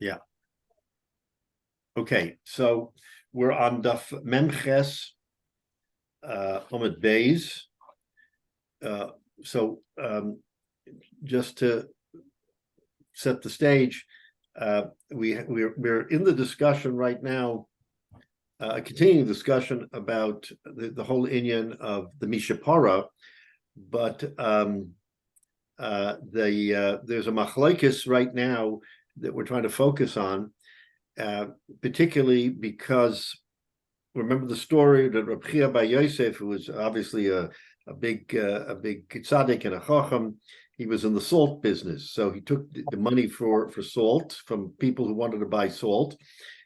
Yeah. Okay, so we're on Daf Memches Omid Beis. So just to set the stage, we're in the discussion right now, a continuing discussion about the whole inyan of the Mishapara, but there's a machlokes right now that we're trying to focus on, particularly because remember the story that Rabbi Hyatt by Yosef, who was obviously a big tzaddik and a chacham. He was in the salt business, so he took the money for salt from people who wanted to buy salt,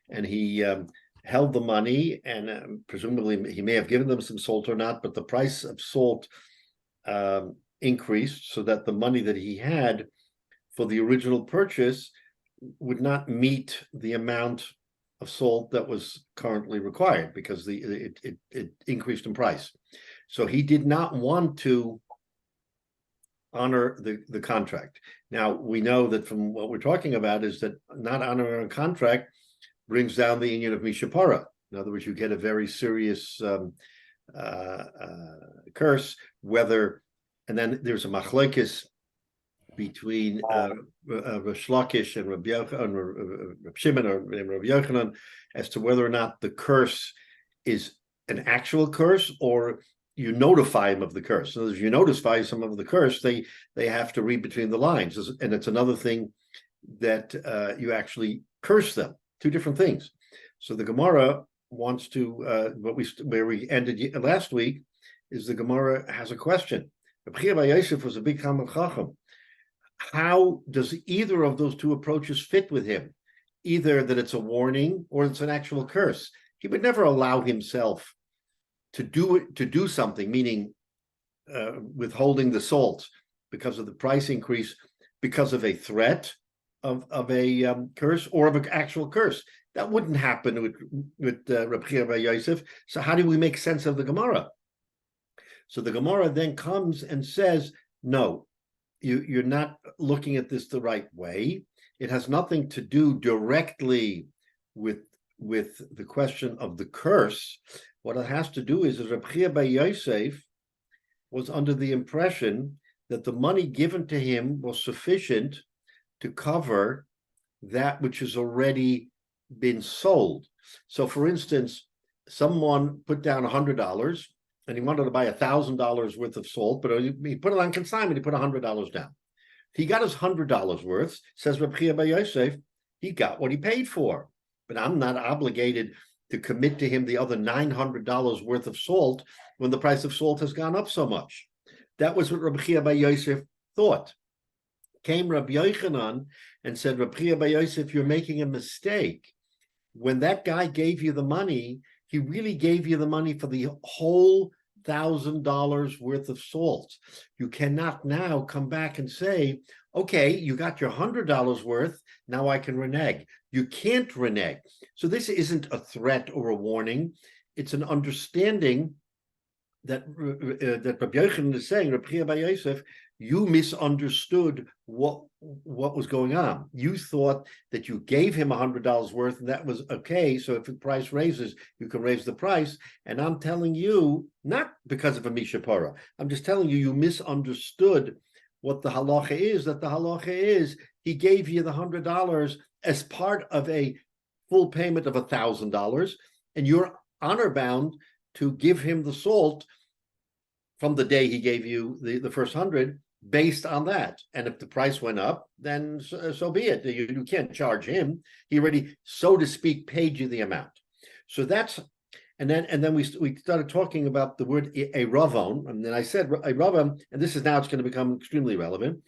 and he held the money, and presumably he may have given them some salt or not, but the price of salt increased so that the money that he had for the original purchase would not meet the amount of salt that was currently required because it increased in price. So he did not want to honor the contract. Now, we know that from what we're talking about is that not honoring a contract brings down the inyan of Mishapara. In other words, you get a very serious curse, whether, and then there's a machlokes between Rosh Lakish and Rabbi Shimon or Rabbi Yochanan as to whether or not the curse is an actual curse or you notify him of the curse. So as you notify some of the curse, they have to read between the lines, and it's another thing that you actually curse them. Two different things. So the Gemara wants to where we ended last week is the Gemara has a question. Rabbi Tuvia Grauman was a big Talmid Chacham. How does either of those two approaches fit with him? Either that it's a warning or it's an actual curse. He would never allow himself to do something, meaning withholding the salt because of the price increase, because of a threat of a curse or of an actual curse. That wouldn't happen with Rabbi Hyatt. So how do we make sense of the Gemara? So the Gemara then comes and says, no, you're not looking at this the right way. It has nothing to do directly with the question of the curse. What it has to do is Rabbi Hyatt was under the impression that the money given to him was sufficient to cover that which has already been sold. So, for instance, someone put down $100 and he wanted to buy $1,000 worth of salt, but he put it on consignment. He put $100 down. He got his $100 worth. Says Rabbi Hyatt, he got what he paid for. But I'm not obligated to commit to him the other $900 worth of salt when the price of salt has gone up so much. That was what Rabbi Hyatt thought. Came Rabbi Yochanan and said, Rabbi Hyatt, you're making a mistake. When that guy gave you the money, he really gave you the money for the whole $1,000 worth of salt. You cannot now come back and say, okay, you got your $100 worth, now I can renege. You can't renege. So this isn't a threat or a warning. It's an understanding that Rabbi Yochanan is saying, Rabbi Hyatt, you misunderstood what was going on. You thought that you gave him $100 worth and that was okay. So if the price raises, you can raise the price. And I'm telling you, not because of a Mishapara, I'm just telling you, you misunderstood what the halacha is, that the halacha is he gave you the $100 as part of a full payment of $1,000, and you're honor bound to give him the salt from the day he gave you the first 100 based on that. And if the price went up, then so be it. You can't charge him. He already, so to speak, paid you the amount. So that's, and then we started talking about the word a ravon, and then I said a ravon, and this is now it's going to become extremely relevant.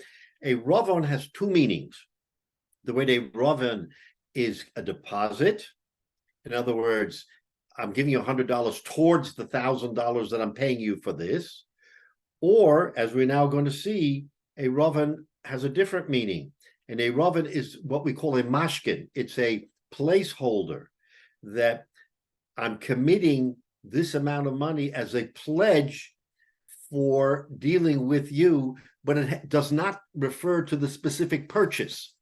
A ravon has two meanings. The word a ravon is a deposit. In other words, I'm giving you $100 towards the $1,000 that I'm paying you for this. Or, as we're now going to see, a ravon has a different meaning. And a ravon is what we call a mashkin. It's a placeholder that I'm committing this amount of money as a pledge for dealing with you, but it does not refer to the specific purchase.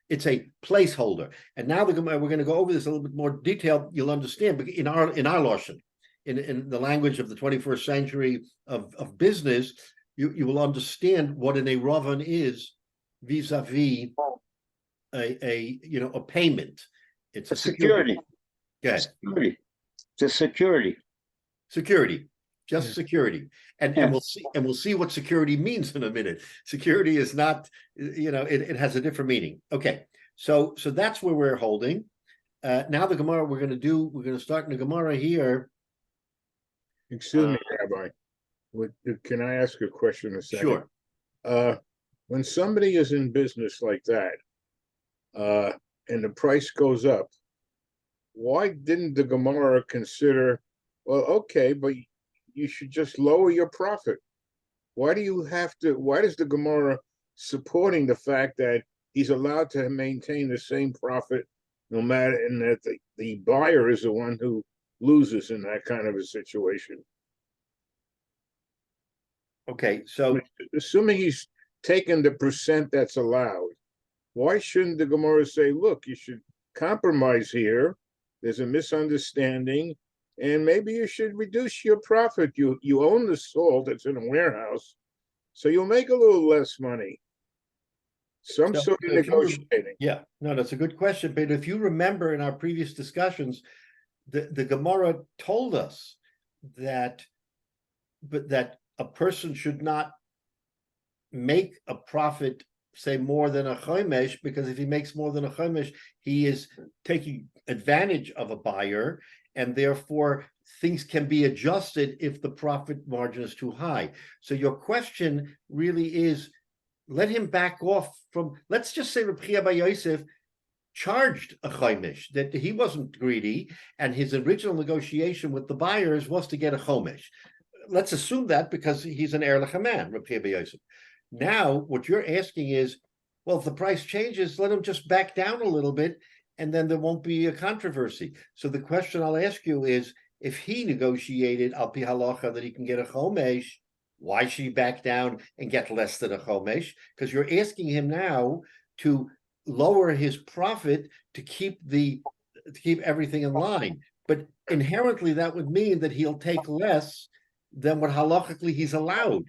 It's a placeholder. And now we're going to go over this a little bit more detail. You'll understand in our lashon, in the language of the 21st century of business, you will understand what an Eiravan is vis-a-vis a payment. It's a security. Security. It's a security. Security. Just security. And we'll see what security means in a minute. Security is not, it has a different meaning. Okay. So that's where we're holding. Now the Gemara we're going to start in the Gemara here. Excuse me, Rabbi. Can I ask a question a second? Sure. When somebody is in business like that, and the price goes up, why didn't the Gemara consider, well, okay, but you should just lower your profit? Why does the Gemara supporting the fact that he's allowed to maintain the same profit no matter, and that the buyer is the one who loses in that kind of a situation? Okay, so assuming he's taken the percent that's allowed, why shouldn't the Gemara say, look, you should compromise here, there's a misunderstanding, and maybe you should reduce your profit. You own the salt that's in a warehouse, so you'll make a little less money. Sort of negotiating. Yeah, no, that's a good question. But if you remember in our previous discussions, the Gemara told us that a person should not make a profit, say, more than a chomesh, because if he makes more than a chomesh, he is taking advantage of a buyer, and therefore things can be adjusted if the profit margin is too high. So your question really is, let him back off from, let's just say Rabbi Hyatt charged a chomesh, that he wasn't greedy, and his original negotiation with the buyers was to get a chomesh. Let's assume that because he's an erlich man, Rabbi Hyatt. Now, what you're asking is, well, if the price changes, let him just back down a little bit, and then there won't be a controversy. So the question I'll ask you is, if he negotiated al pi halacha that he can get a chomesh, why should he back down and get less than a chomesh? Because you're asking him now to lower his profit to keep everything in line. But inherently, that would mean that he'll take less than what halachically he's allowed.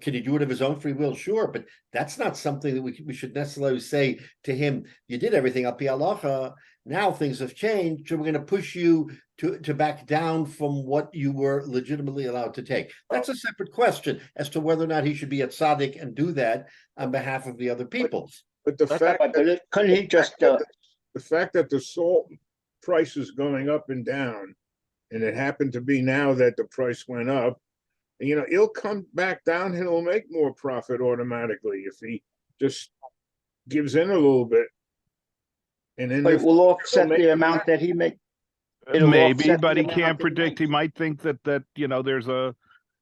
Can he do it of his own free will? Sure, but that's not something that we should necessarily say to him, you did everything al pi halacha, now things have changed, so we're going to push you to back down from what you were legitimately allowed to take. That's a separate question as to whether or not he should be a tzaddik and do that on behalf of the other people. But the fact that the salt price is going up and down, and it happened to be now that the price went up, he'll come back down and he'll make more profit automatically if he just gives in a little bit. And then it will offset the amount that he makes. Maybe, but he can't predict. He might think that there's a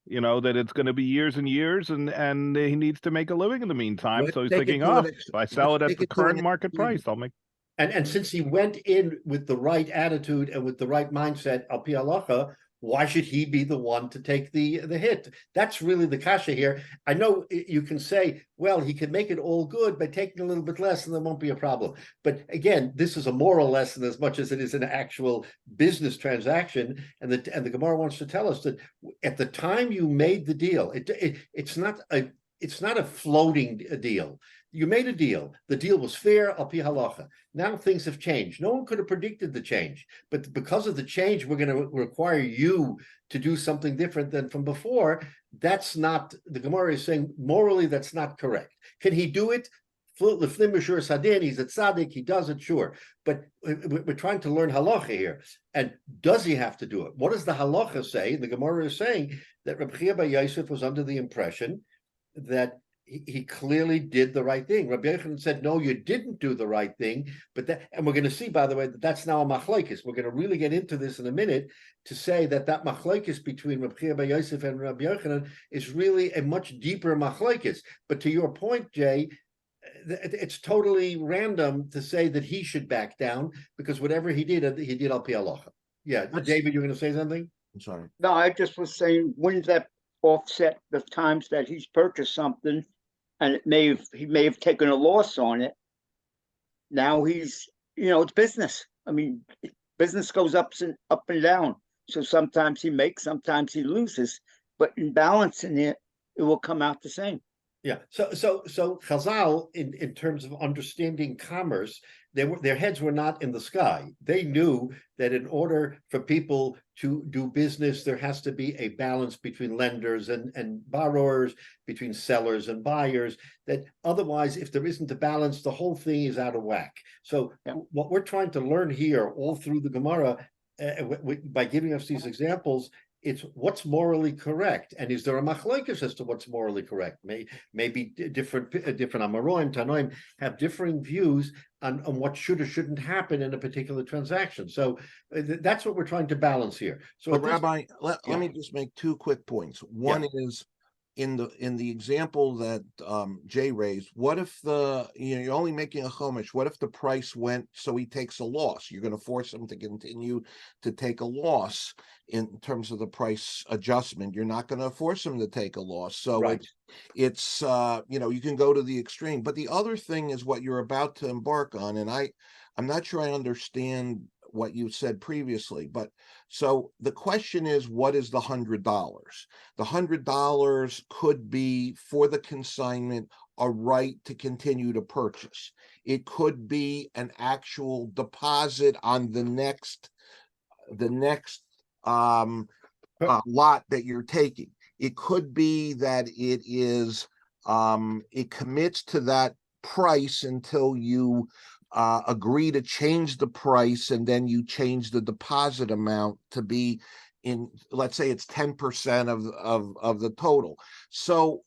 that it's going to be years and years, and he needs to make a living in the meantime. So he's thinking, if I sell it at the current market price, I'll make. And since he went in with the right attitude and with the right mindset, al pi halacha, why should he be the one to take the hit? That's really the kasha here. I know you can say, well, he can make it all good by taking a little bit less and there won't be a problem. But again, this is a moral lesson as much as it is an actual business transaction. And the Gemara wants to tell us that at the time you made the deal, it's not a floating deal. You made a deal. The deal was fair, al pi halacha. Now things have changed. No one could have predicted the change. But because of the change, we're going to require you to do something different than from before. That's not, the Gemara is saying, morally, that's not correct. Can he do it? He's a tzaddik, he does it, sure. But we're trying to learn halacha here. And does he have to do it? What does the halacha say? The Gemara is saying that Rabbi Hyatt was under the impression that he clearly did the right thing. Rabbi Yochanan said, no, you didn't do the right thing. And we're going to see, by the way, that that's now a machlokes. We're going to really get into this in a minute to say that machlokes between Rabbi Hyatt and Rabbi Yochanan is really a much deeper machlokes. But to your point, Jay, it's totally random to say that he should back down, because whatever he did al pi halacha. Yeah, David, you're going to say something? I'm sorry. No, I just was saying, wouldn't that offset the times that he's purchased something and he may have taken a loss on it, now he's, it's business. I mean, business goes up and down. So sometimes he makes, sometimes he loses, but in balancing it, it will come out the same. Yeah. So Chazal, in terms of understanding commerce, their heads were not in the sky. They knew that in order for people to do business, there has to be a balance between lenders and borrowers, between sellers and buyers. That otherwise, if there isn't a balance, the whole thing is out of whack. So what we're trying to learn here, all through the Gemara, by giving us these examples, it's what's morally correct, and is there a machlokes as to what's morally correct? Maybe different Amoraim, Tanoim have differing views on what should or shouldn't happen in a particular transaction. So that's what we're trying to balance here. So, but Rabbi, let me just make 2 quick points. One is in the example that Jay raised. What if you're only making a chomish? What if the price went so he takes a loss? You're going to force him to continue to take a loss in terms of the price adjustment. You're not going to force him to take a loss. So it's you can go to the extreme. But the other thing is what you're about to embark on, and I'm not sure I understand what you said previously, but so the question is, what is the $100? The $100 could be for the consignment a right to continue to purchase. It could be an actual deposit on the next lot that you're taking. It could be that it is it commits to that price until you agree to change the price, and then you change the deposit amount to be in, let's say it's 10% of the total. So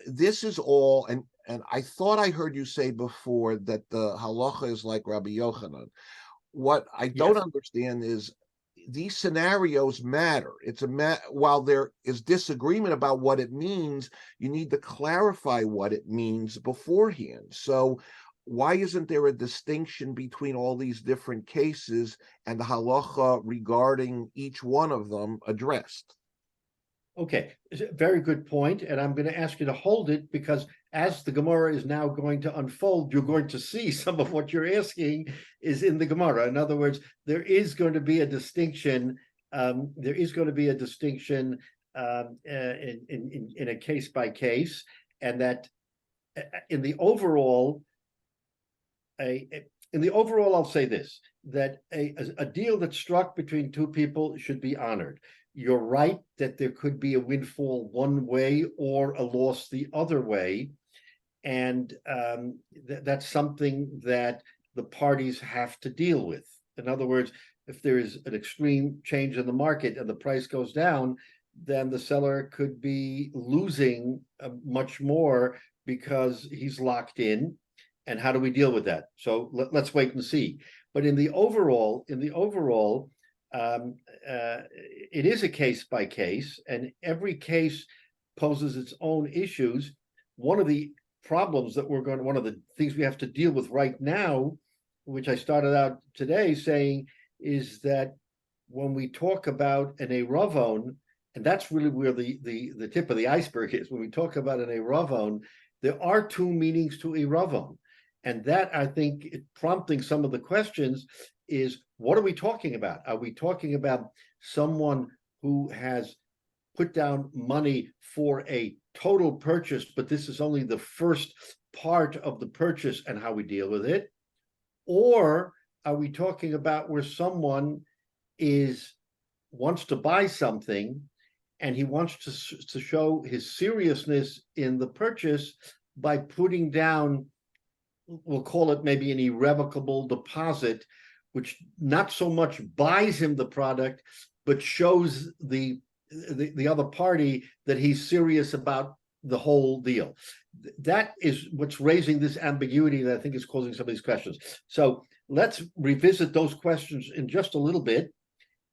this is all, and I thought I heard you say before that the halacha is like Rabbi Yochanan. What I don't understand is these scenarios matter. While there is disagreement about what it means, you need to clarify what it means beforehand. So why isn't there a distinction between all these different cases and the halacha regarding each one of them addressed? Okay, very good point, and I'm going to ask you to hold it, because as the Gemara is now going to unfold, you're going to see some of what you're asking is in the Gemara. In other words, there is going to be a distinction. There is going to be a distinction in a case by case, and that in the overall, I'll say this: that a deal that's struck between two people should be honored. You're right that there could be a windfall one way or a loss the other way, and that's something that the parties have to deal with. In other words, if there is an extreme change in the market and the price goes down, then the seller could be losing much more because he's locked in. And how do we deal with that? So let's wait and see. But in the overall, it is a case by case, and every case poses its own issues. One of the problems that one of the things we have to deal with right now, which I started out today saying, is that when we talk about an Eravon, and that's really where the tip of the iceberg is, when we talk about an Eravon, there are 2 meanings to Eravon. And that, I think, prompting some of the questions is, what are we talking about? Are we talking about someone who has put down money for a total purchase, but this is only the first part of the purchase and how we deal with it? Or are we talking about where someone wants to buy something and he wants to show his seriousness in the purchase by putting down, we'll call it maybe an irrevocable deposit, which not so much buys him the product, but shows the other party that he's serious about the whole deal. That is what's raising this ambiguity that I think is causing some of these questions. So let's revisit those questions in just a little bit,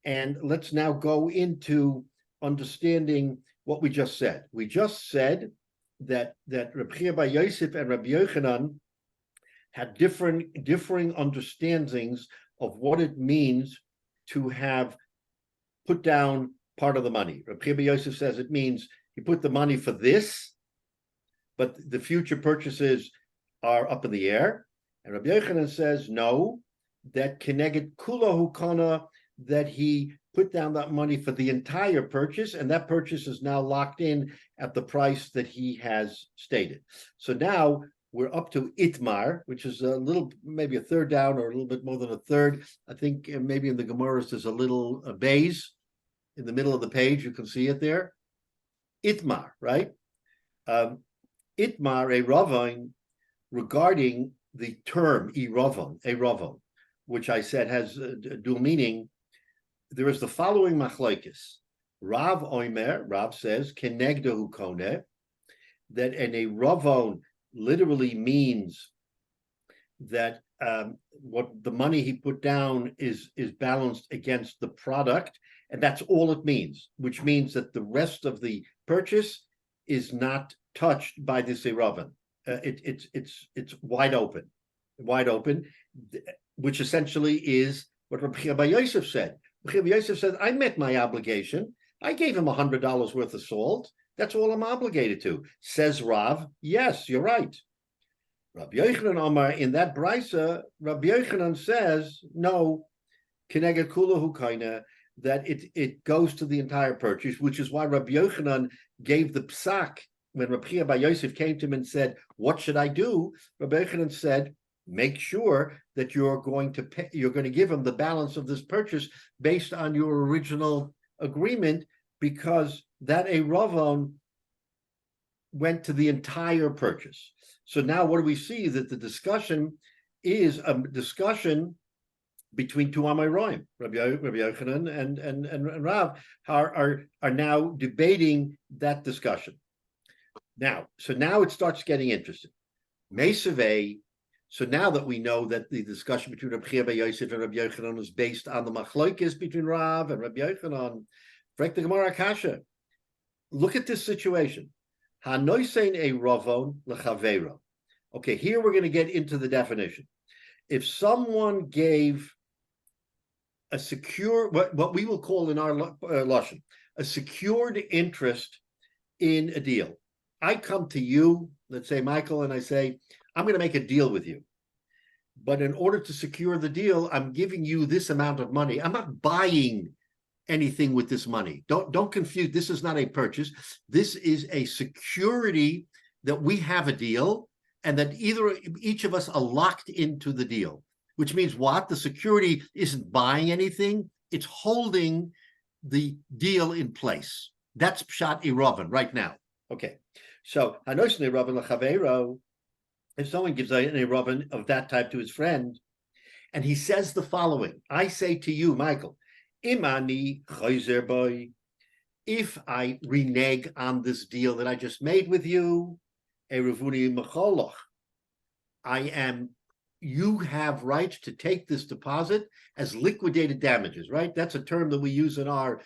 and let's now go into understanding what we just said. We just said that Rabbi Yosef and Rabbi Yochanan had differing understandings of what it means to have put down part of the money. Rabbi Yosef says it means you put the money for this, but the future purchases are up in the air. And Rabbi Yochanan says, no, that Keneged Kula Hukana, that he put down that money for the entire purchase, and that purchase is now locked in at the price that he has stated. So now we're up to Itmar, which is a little, maybe a third down or a little bit more than a third. I think maybe in the Gemaras there's a little bays in the middle of the page. You can see it there. Itmar, right? Itmar, a Ravon, regarding the term a Ravon, which I said has a dual meaning. There is the following machlokes. Rav Oimer, Rav says, Kenegdahu Koneh, that an a Ravon literally means that what the money he put down is balanced against the product, and that's all it means, which means that the rest of the purchase is not touched by this Ravon. It's wide open, which essentially is what Rabbi Yosef said. Rabbi Yosef said, I met my obligation. I gave him $100 worth of salt. That's all I'm obligated to. Says Rav, yes, you're right. Rabbi Yochanan Amar, in that brisa, Rabbi Yochanan says, no, Keneged Kula Hukaina, that it goes to the entire purchase, which is why Rabbi Yochanan gave the psak when Rabbi Yosef came to him and said, what should I do? Rabbi Yochanan said, make sure that you're going to pay, you're going to give him the balance of this purchase based on your original agreement, because that a Ravon went to the entire purchase. So now what do we see? That the discussion is a discussion between two Amoraim, Rabbi Yochanan and Rav are now debating that discussion. Now it starts getting interesting. Mesaveh. So now that we know that the discussion between Rabbi Yosef and Rabbi Yochanan is based on the machlokes between Rav and Rabbi Yochanan, Frek the Gemara Kasha. Look at this situation. Hanoisein a Ravon lechavero. Okay, here we're going to get into the definition. If someone gave a secure, what we will call in our lashon, a secured interest in a deal. I come to you, let's say Michael, and I say, I'm going to make a deal with you. But in order to secure the deal, I'm giving you this amount of money. I'm not buying anything with this money. Don't confuse. This is not a purchase. This is a security that we have a deal and that each of us are locked into the deal, which means what? The security isn't buying anything. It's holding the deal in place. That's Pshat Iravan right now. Okay. So, Hanosne Iravan L'Chaveiro, if someone gives a Iravan of that type to his friend, and he says the following, I say to you, Michael, Imani Chayzer boy, if I renege on this deal that I just made with you, Erevuni Mecholoch, you have right to take this deposit as liquidated damages, right? That's a term that we use in our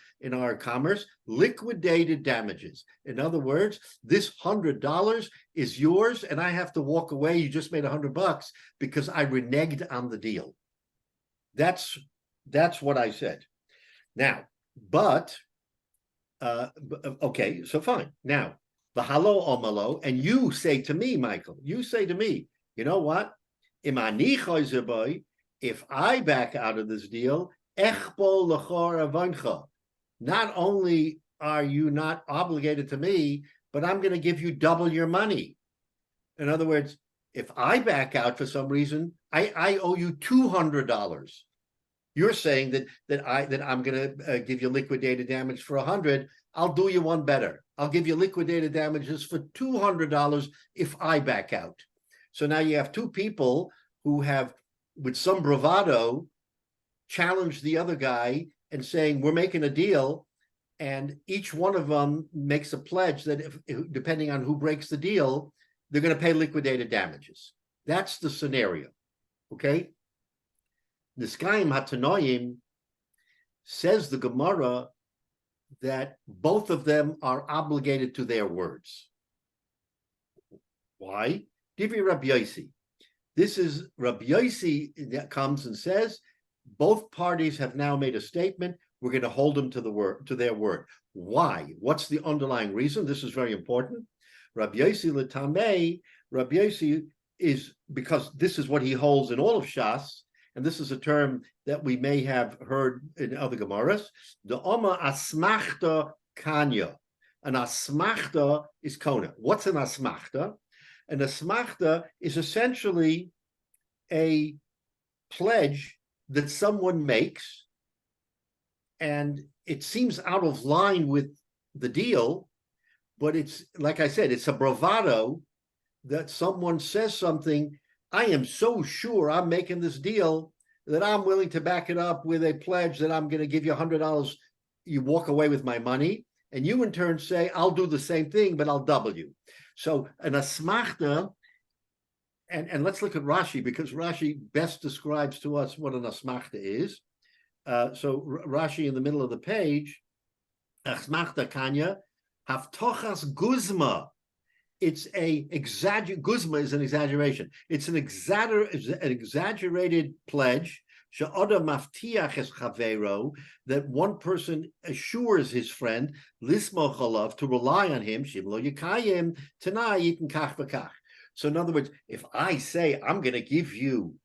commerce, liquidated damages. In other words, this $100 is yours and I have to walk away. You just made $100 because I reneged on the deal. That's what I said. Now, but okay, so fine. Now, the halo omalo, and you say to me, Michael, you know what? If I back out of this deal, not only are you not obligated to me, but I'm going to give you double your money. In other words, if I back out for some reason, I owe you $200. You're saying that I'm going to give you liquidated damage for $100. I'll do you one better. I'll give you liquidated damages for $200 if I back out. So now you have two people who have, with some bravado, challenged the other guy and saying, we're making a deal, and each one of them makes a pledge that if, depending on who breaks the deal, they're going to pay liquidated damages. That's the scenario, okay? Niskayim Hatanoim, says the Gemara, that both of them are obligated to their words. Why? Divri Rabbi Yossi. This is Rabbi Yossi that comes and says, both parties have now made a statement. We're going to hold them to their word. Why? What's the underlying reason? This is very important. Rabbi Yossi l'tamei. Rabbi Yossi is because this is what he holds in all of Shas, and this is a term that we may have heard in other Gemaras. The Oma Asmachta Kanya. An Asmachta is Kona. What's an Asmachta? An Asmachta is essentially a pledge that someone makes, and it seems out of line with the deal, but it's, like I said, it's a bravado that someone says something. I am so sure I'm making this deal that I'm willing to back it up with a pledge that I'm going to give you $100. You walk away with my money, and you in turn say, I'll do the same thing, but I'll double you. So an asmachta, and let's look at Rashi, because Rashi best describes to us what an asmachta is. So Rashi in the middle of the page, asmachta kanya, haftochas guzma. It's guzma is an exaggeration. It's an exaggerated pledge. She'oda maftiach es chavero, that one person assures his friend lismoch alav, to rely on him. Shimlo yikayim tanai yitin kach v'kach. So in other words, if I say I'm going to give you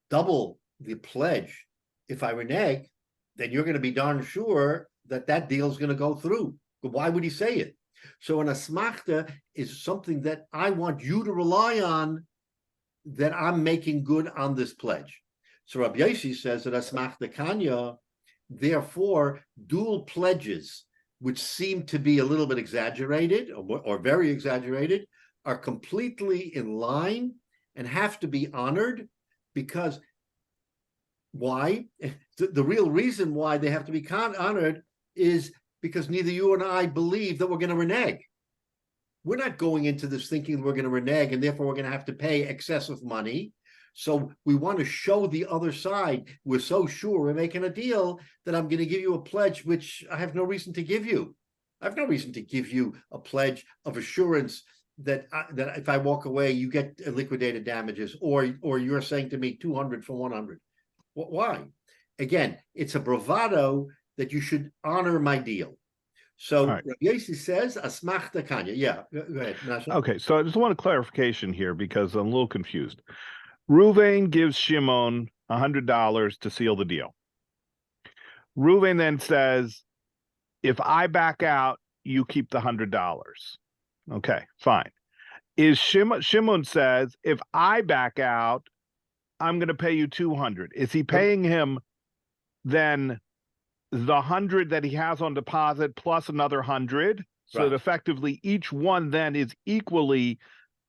double the pledge if I renege, then you're going to be darn sure that that deal is going to go through. But why would he say it? So an asmachta is something that I want you to rely on, that I'm making good on this pledge. So Rabbi Yossi says that asmachta kanya, therefore, dual pledges, which seem to be a little bit exaggerated or very exaggerated, are completely in line and have to be honored. Because why? The real reason why they have to be honored is because neither you and I believe that we're going to renege. We're not going into this thinking we're going to renege and therefore we're going to have to pay excessive money. So we want to show the other side, we're so sure we're making a deal that I'm going to give you a pledge which I have no reason to give you. I have no reason to give you a pledge of assurance that if I walk away, you get liquidated damages, or you're saying to me 200 for 100. Why? Again, it's a bravado that you should honor my deal. So right. Rabbi Yossi says, asmachta kanya. Yeah, go ahead, Nasha. Okay, so I just want a clarification here because I'm a little confused. Ruvain gives Shimon $100 to seal the deal. Ruvain then says, if I back out, you keep the $100. Okay, fine. Shimon says, if I back out, I'm going to pay you 200. Is he paying him then the 100 that he has on deposit plus another 100? So Right. that effectively each one then is equally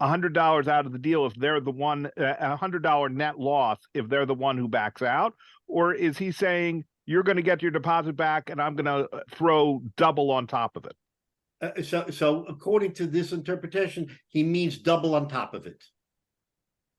$100 out of the deal if they're the one, $100 net loss if they're the one who backs out? Or is he saying you're going to get your deposit back and I'm going to throw double on top of it? So according to this interpretation, he means double on top of it.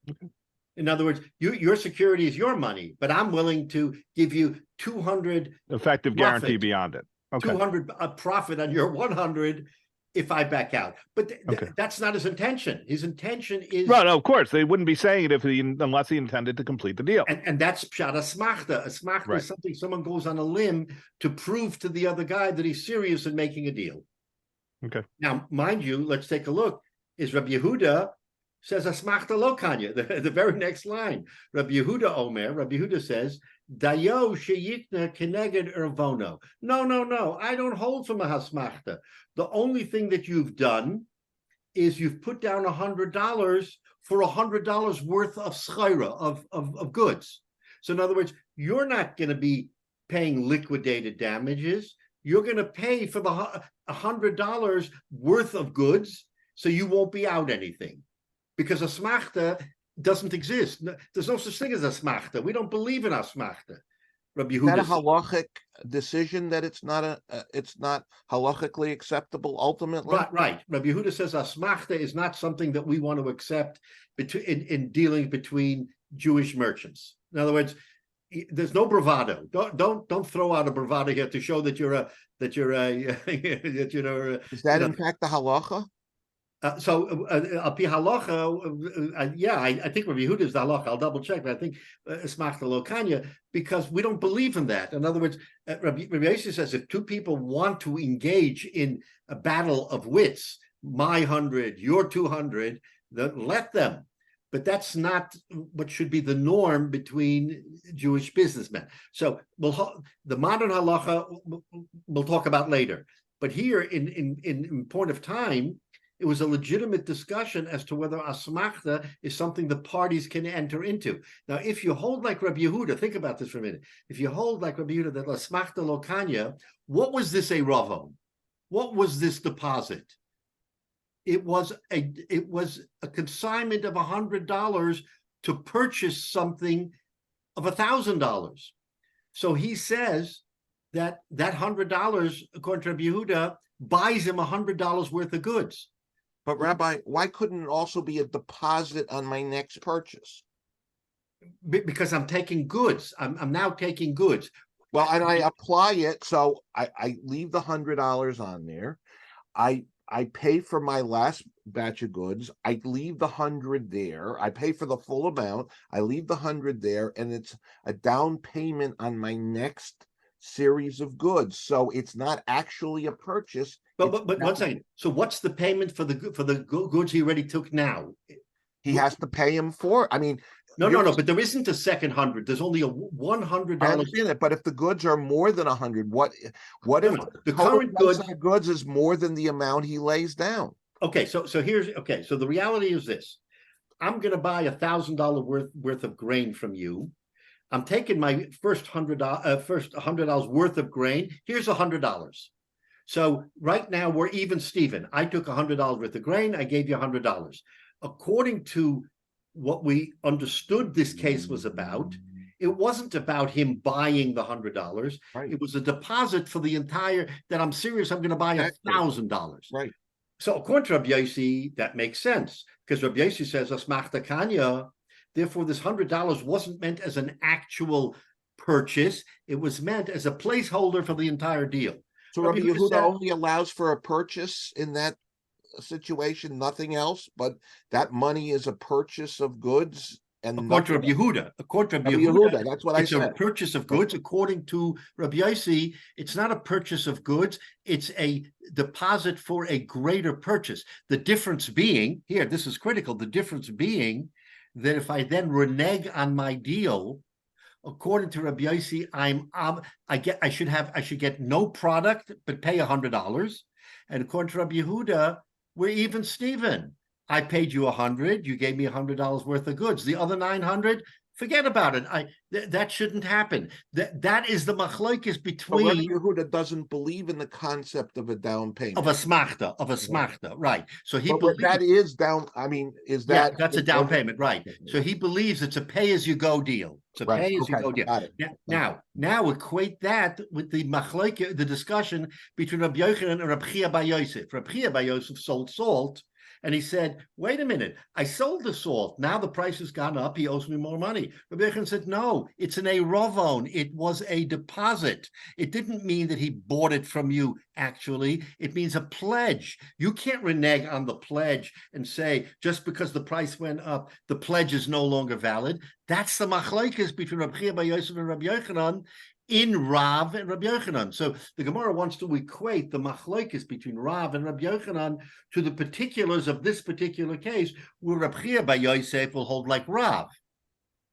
Okay. In other words, your security is your money, but I'm willing to give you 200 effective profit, guarantee beyond it. Okay. 200 profit on your 100 if I back out. But Okay. That's not his intention. His intention is Well, no, of course they wouldn't be saying it unless he intended to complete the deal. and that's pshat asmachta. Asmachta Right. is something someone goes on a limb to prove to the other guy that he's serious in making a deal. Okay. Now, mind you, let's take a look. Is Rabbi Yehuda says asmachta lo kanya, the very next line. Rabbi Yehuda Omer, Rabbi Yehuda says, Dayo sheyikna keneged ervono. No, I don't hold from a hasmachta. The only thing that you've done is you've put down $100 for $100 worth of schira, of goods. So in other words, you're not going to be paying liquidated damages. You're going to pay for the $100 worth of goods, so you won't be out anything. Because asmachta doesn't exist. There's no such thing as asmachta. We don't believe in asmachta. Rabbi Is that a Yehuda. halachic decision that it's not halachically acceptable ultimately? Right. Rabbi Yehuda says asmachta is not something that we want to accept in dealing between Jewish merchants. In other words, there's no bravado. Don't throw out a bravado here to show that you're a that you know. Is that in fact the halacha? So al pi halacha, yeah, I think Rabbi Yehuda is the halacha. I'll double check, but I think esmachta lo kanya, because we don't believe in that. In other words, Rabbi Yossi says if two people want to engage in a battle of wits, my 100, your 200, then let them. but that's not what should be the norm between Jewish businessmen. So the modern halacha we'll talk about later. But here, in point of time, it was a legitimate discussion as to whether asmachta is something the parties can enter into. Now, if you hold like Rabbi Yehuda, think about this for a minute. If you hold like Rabbi Yehuda that asmachta lo kanya, what was this a ravon? What was this deposit? It was a consignment of $100 to purchase something of $1,000. So he says that $100, according to Rabbi Yehuda, buys him $100 worth of goods. But Rabbi, why couldn't it also be a deposit on my next purchase? Because I'm taking goods. I'm now taking goods. Well, and I apply it, so I leave the $100 on there. I pay for my last batch of goods. I leave the 100 there. I pay for the full amount. I leave the 100 there, and it's a down payment on my next series of goods. So it's not actually a purchase. But one second. So what's the payment for the goods he already took now? He has to pay him for it. I mean, no. But there isn't a second 100. There's only a $100. I understand it, but if the goods are more than 100, what if the current goods is more than the amount he lays down? Okay, so here's So the reality is this: I'm going to buy $1,000 worth of grain from you. I'm taking my first $100 worth of grain. Here's $100. So right now we're even, Steven. I took $100 worth of grain. I gave you $100. According to what we understood this case was about, it wasn't about him buying the $100. Right. It was a deposit for the entire, that I'm serious, I'm going to buy $1,000. Right. So according to Rabbi Yossi, that makes sense, because Rabbi Yossi says, asmachta kanya, therefore this $100 wasn't meant as an actual purchase. It was meant as a placeholder for the entire deal. So Rabbi Yehuda only allows for a purchase in that situation, nothing else, but that money is a purchase of goods. And according to Rabbi Yehuda, that's what I said. It's a purchase of goods. According to Rabbi Yossi, it's not a purchase of goods. It's a deposit for a greater purchase. The difference being, here, this is critical, the difference being that if I then renege on my deal, according to Rabbi Yossi, I should get no product but pay $100. And according to Rabbi Yehuda, we're even, Steven. I paid you 100. You gave me $100 worth of goods. The other 900, forget about it. That shouldn't happen. That is the machlokes between. Rabbi Yehuda doesn't believe in the concept of a down payment of a smachta, right? So he believes that is down. I mean, is that that's a down payment, right? So he believes it's a pay-as-you-go deal. It's a pay-as-you-go deal. Now equate that with the machlokes, the discussion between Rabbi Yochanan and Rabbi Hyatt bar Yosef. Rabbi Hyatt bar Yosef sold salt. And he said, wait a minute, I sold the salt. Now the price has gone up. He owes me more money. Rabbi Yochanan said, no, it's an erovon. It was a deposit. It didn't mean that he bought it from you, actually. It means a pledge. You can't renege on the pledge and say, just because the price went up, the pledge is no longer valid. That's the machlokes between Rabbi Hyatt bar Yosef and Rabbi Yochanan in Rav and Rabbi Yochanan. So the Gemara wants to equate the machlokes between Rav and Rabbi Yochanan to the particulars of this particular case, where Rabbi Hyatt bar Yosef will hold like Rav.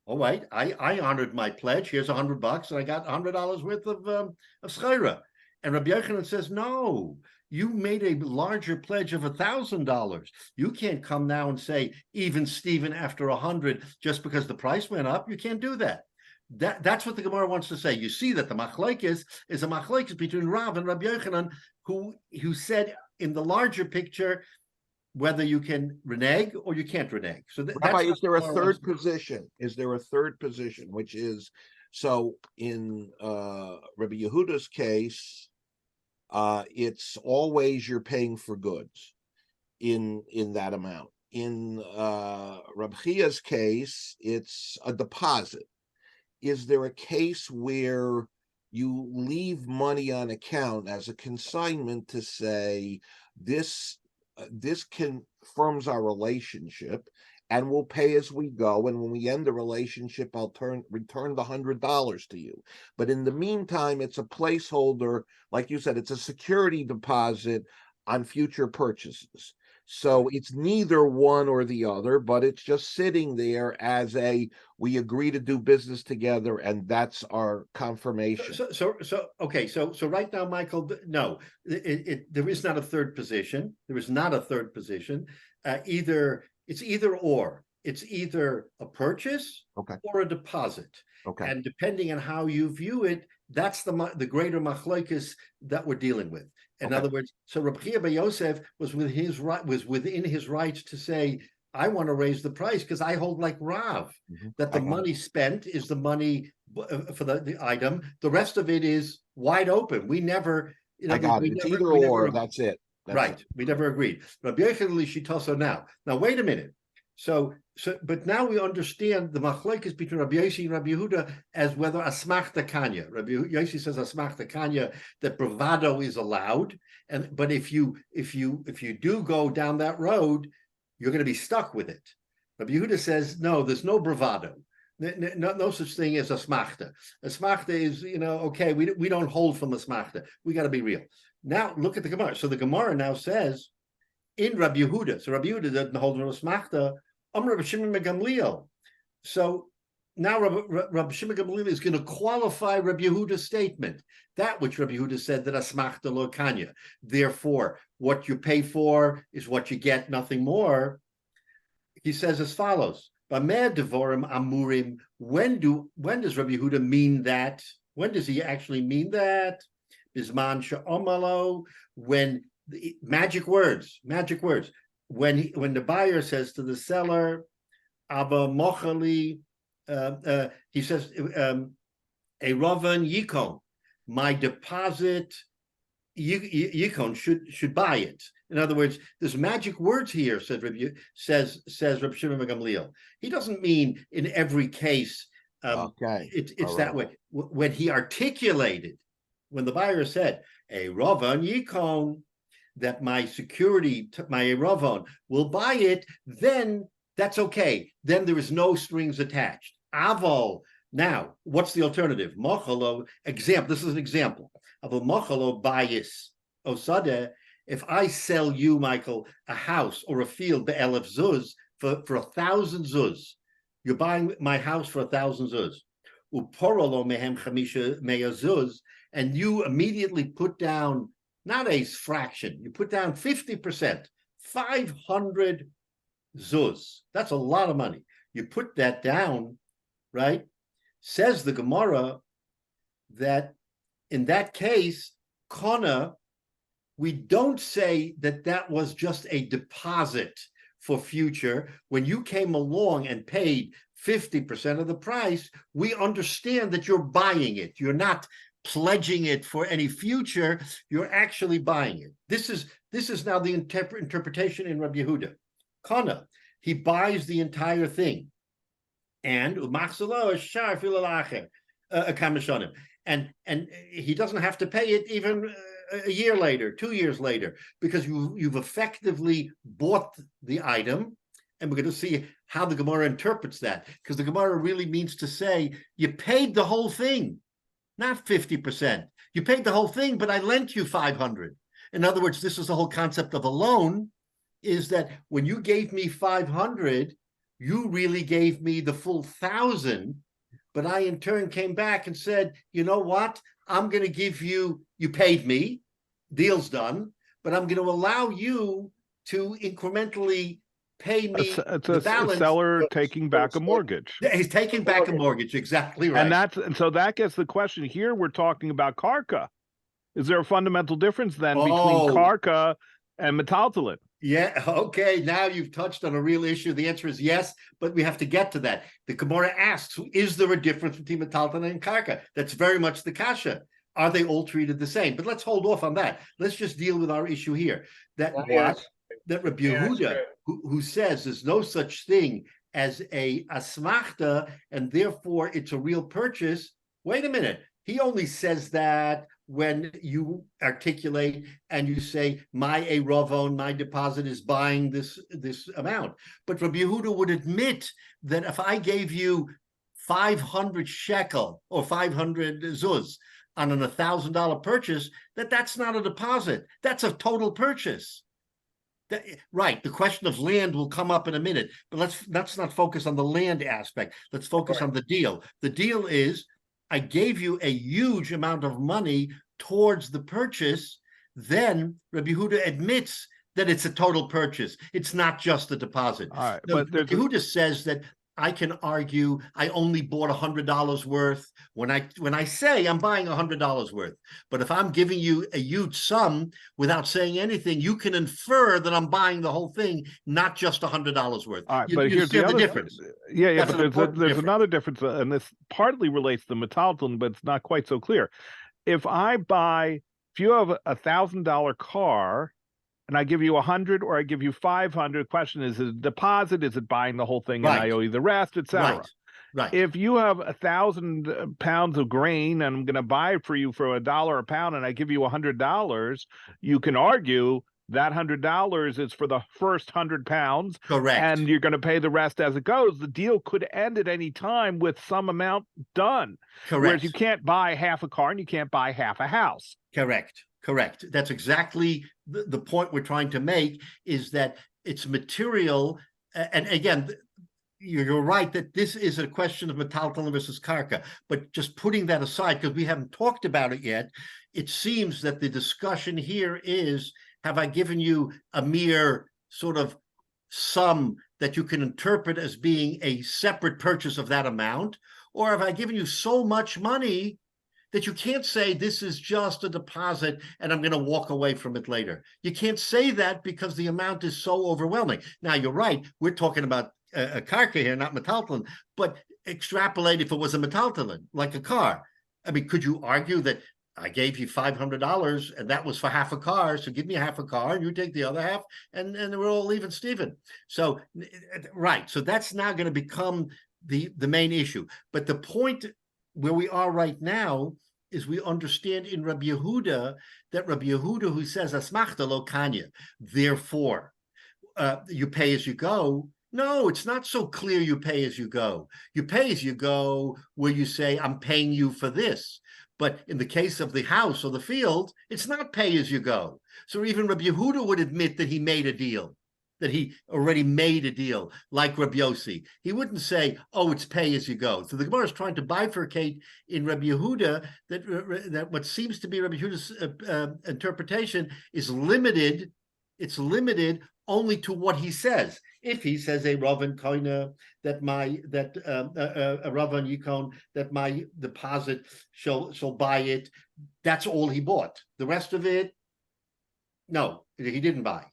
All right, I honored my pledge. Here's $100, and I got $100 worth of schira. And Rabbi Yochanan says, no, you made a larger pledge of $1,000. You can't come now and say, even Steven after 100, just because the price went up. You can't do that. That's what the Gemara wants to say. You see that the machlokes is a machlokes between Rav and Rabbi Yochanan, who said in the larger picture whether you can renege or you can't renege. So Rabbi, is there a third position? Is there a third position, which is, so in Rabbi Yehuda's case, it's always you're paying for goods in that amount. In Rabbi Chia's case, it's a deposit. Is there a case where you leave money on account as a consignment to say this confirms our relationship and we'll pay as we go, and when we end the relationship I'll return the $100 to you, but in the meantime it's a placeholder, like you said, it's a security deposit on future purchases. So it's neither one or the other, but it's just sitting there as we agree to do business together, and that's our confirmation. Okay, so right now, Michael, no, there is not a third position. There is not a third position. It's either or. It's either a purchase or a deposit. Okay. And depending on how you view it, that's the greater machlokes that we're dealing with. In other words, so Rabbi Hyatt bar Yosef was within his rights to say, I want to raise the price because I hold like Rav, that the money spent is the money for the item. The rest of it is wide open. We never, I got it. It's either or. That's it. Right. We never agreed. Rabbi Yochanan Shitoso now. Now wait a minute. But now we understand the machlokes between Rabbi Yossi and Rabbi Yehuda as whether asmachta kanya. Rabbi Yossi says asmachta kanya, that bravado is allowed, but if you do go down that road, you're going to be stuck with it. Rabbi Yehuda says no, there's no bravado, no such thing as asmachta. Asmachta is okay. We don't hold from asmachta. We got to be real. Now look at the Gemara. So the Gemara now says in Rabbi Yehuda. So Rabbi Yehuda doesn't hold from asmachta. Rabbi Shimon ben Gamliel. So now Rabbi Shimon ben Gamliel is going to qualify Rabbi Yehuda's statement, that which Rabbi Yehuda said that asmachta lo kanya. Therefore, what you pay for is what you get, nothing more. He says as follows: B'meh devorim amurim. When does Rabbi Yehuda mean that? When does he actually mean that? Bisman she'omalo, when magic words. When the buyer says to the seller, Abba Mochali, he says, a Ravan Yikon, my deposit, Yikon should buy it. In other words, there's magic words here, says Rabbi Shimon ben Gamliel. He doesn't mean in every case it's that way. When he articulated, when the buyer said, a Ravan Yikon, that my security, my Eravon will buy it, then that's okay. Then there is no strings attached. Aval. Now, what's the alternative? Mochalo, example. This is an example of a mochalo bias. Osade, if I sell you, Michael, a house or a field, be'elef zuz, for 1,000 zuz, you're buying my house for 1,000 zuz. Uporolo mehem chamisha meya zuz, and you immediately put down not a fraction, you put down 50%, 500 zuz. That's a lot of money. You put that down, right? Says the Gemara that in that case, Kona, we don't say that was just a deposit for future. When you came along and paid 50% of the price, we understand that you're buying it. You're not pledging it for any future, you're actually buying it. This is now the interpretation in Rabbi Yehuda. Kana, he buys the entire thing, and he doesn't have to pay it even a year later, 2 years later, because you've effectively bought the item. And we're going to see how the Gemara interprets that, because the Gemara really means to say you paid the whole thing. Not 50%. You paid the whole thing, but I lent you 500. In other words, this is the whole concept of a loan, is that when you gave me 500, you really gave me the full 1,000, but I in turn came back and said, you know what? I'm going to give you paid me, deal's done, but I'm going to allow you to incrementally pay me it's the balance. A seller taking back a mortgage. He's taking back a mortgage, exactly right. And so that gets the question. Here we're talking about karka. Is there a fundamental difference then between karka and metaltalin? Yeah, okay, now you've touched on a real issue. The answer is yes, but we have to get to that. The Gemara asks, is there a difference between metaltalin and karka? That's very much the kasha. Are they all treated the same? But let's hold off on that. Let's just deal with our issue here. That Rabbi Yehuda, who says there's no such thing as a asmachta, and therefore it's a real purchase. Wait a minute. He only says that when you articulate and you say, my eravon, my deposit is buying this amount. But Rabbi Yehuda would admit that if I gave you 500 shekel or 500 zuz on an $1,000 purchase, that's not a deposit. That's a total purchase. Right. The question of land will come up in a minute, but let's not focus on the land aspect. Let's focus on the deal. The deal is I gave you a huge amount of money towards the purchase. Then Rabbi Yehuda admits that it's a total purchase. It's not just a deposit. All right, No, but there's Rabbi Yehuda says that I can argue I only bought $100 worth when I say I'm buying $100 worth. But if I'm giving you a huge sum without saying anything, you can infer that I'm buying the whole thing, not just $100 worth. All right, but here's the other difference. Yeah, That's but an important there's difference. another difference, and this partly relates to metalton, but it's not quite so clear. If you have $1,000 car, and I give you 100 or I give you 500, the question is it a deposit? Is it buying the whole thing and I owe you the rest, etc.? Right. If you have 1,000 pounds of grain and I'm going to buy it for you for $1 a pound and I give you $100, you can argue that $100 is for the first 100 pounds. Correct. And you're going to pay the rest as it goes. The deal could end at any time with some amount done. Correct. Whereas you can't buy half a car and you can't buy half a house. Correct. That's exactly the point we're trying to make, is that it's material. And again, you're right that this is a question of metalton versus karka. But just putting that aside, because we haven't talked about it yet, it seems that the discussion here is, have I given you a mere sort of sum that you can interpret as being a separate purchase of that amount? Or have I given you so much money that you can't say this is just a deposit and I'm going to walk away from it later? You can't say that because the amount is so overwhelming. Now, you're right. We're talking about a karka here, not metalton, but extrapolate if it was a metalton, like a car. I mean, could you argue that I gave you $500 and that was for half a car, so give me half a car and you take the other half, and we're all even Steven. So, right. So that's now going to become the main issue. But the point where we are right now is we understand in Rabbi Yehuda that Rabbi Yehuda, who says asmachta lo kanya, therefore you pay as you go. No, it's not so clear you pay as you go. You pay as you go where you say, I'm paying you for this. But in the case of the house or the field, it's not pay as you go. So even Rabbi Yehuda would admit that he made a deal, that he already made a deal, like Rabbi Yossi. He wouldn't say, oh, it's pay as you go. So the Gemara is trying to bifurcate in Rabbi Yehuda that what seems to be Rabbi Yehuda's interpretation is limited. It's limited only to what he says. If he says a Ravan Koina, a Ravan Yikon, that my deposit shall buy it, that's all he bought. The rest of it, no, he didn't buy.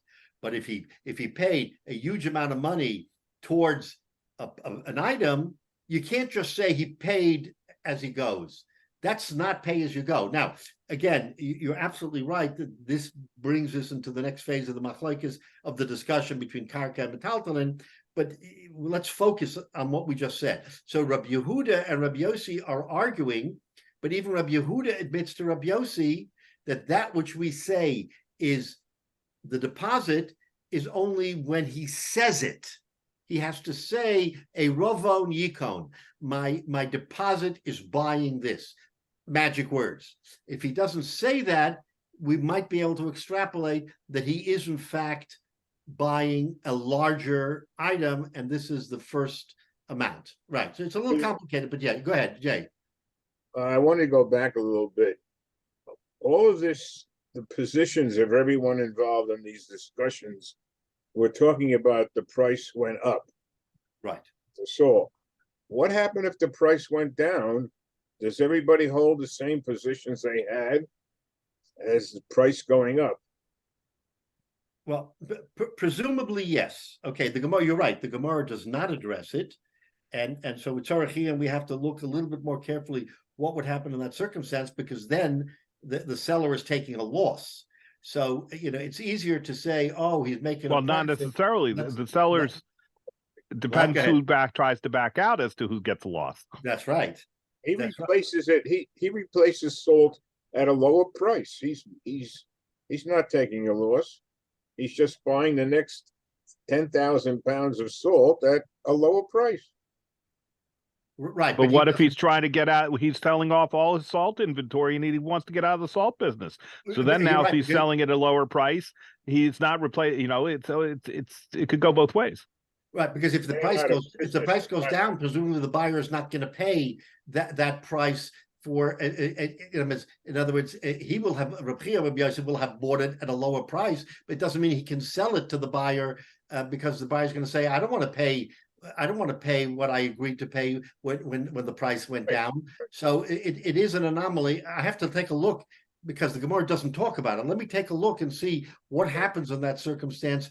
But if he paid a huge amount of money towards an item, you can't just say he paid as he goes. That's not pay as you go. Now, again, you're absolutely right that this brings us into the next phase of the machlokes of the discussion between karka and metaltalin. But let's focus on what we just said. So Rabbi Yehuda and Rabbi Yossi are arguing, but even Rabbi Yehuda admits to Rabbi Yossi that which we say is the deposit is only when he says it. He has to say a rovon yikon, my deposit is buying this. Magic words. If he doesn't say that, we might be able to extrapolate that he is in fact buying a larger item, and this is the first amount. Right. So it's a little complicated, but yeah, go ahead, Jay. I want to go back a little bit. All of this, the positions of everyone involved in these discussions, we're talking about the price went up. Right. So what happened if the price went down? Does everybody hold the same positions they had as the price going up? Well, presumably, yes. Okay, the Gemara, you're right. The Gemara does not address it. And so with Tzarachian, we have to look a little bit more carefully what would happen in that circumstance, because then the seller is taking a loss. So, it's easier to say, oh, he's making well, not necessarily. The sellers, depends who tries to back out as to who gets a loss. That's right. He replaces it. He replaces salt at a lower price. He's not taking a loss. He's just buying the next 10,000 pounds of salt at a lower price. Right. But he what if doesn't- he's trying to get out? He's selling off all his salt inventory and he wants to get out of the salt business. So then You're now, right, if he's because- selling at a lower price, he's not replacing. It could go both ways. Right, because if the They're price not a goes business. down, presumably the buyer is not going to pay that price for. In other words, he will have Rabbi Yosef will have bought it at a lower price, but it doesn't mean he can sell it to the buyer because the buyer's going to say, "I don't want to pay. I don't want to pay what I agreed to pay when the price went down." So it is an anomaly. I have to take a look because the Gemara doesn't talk about it. Let me take a look and see what happens in that circumstance.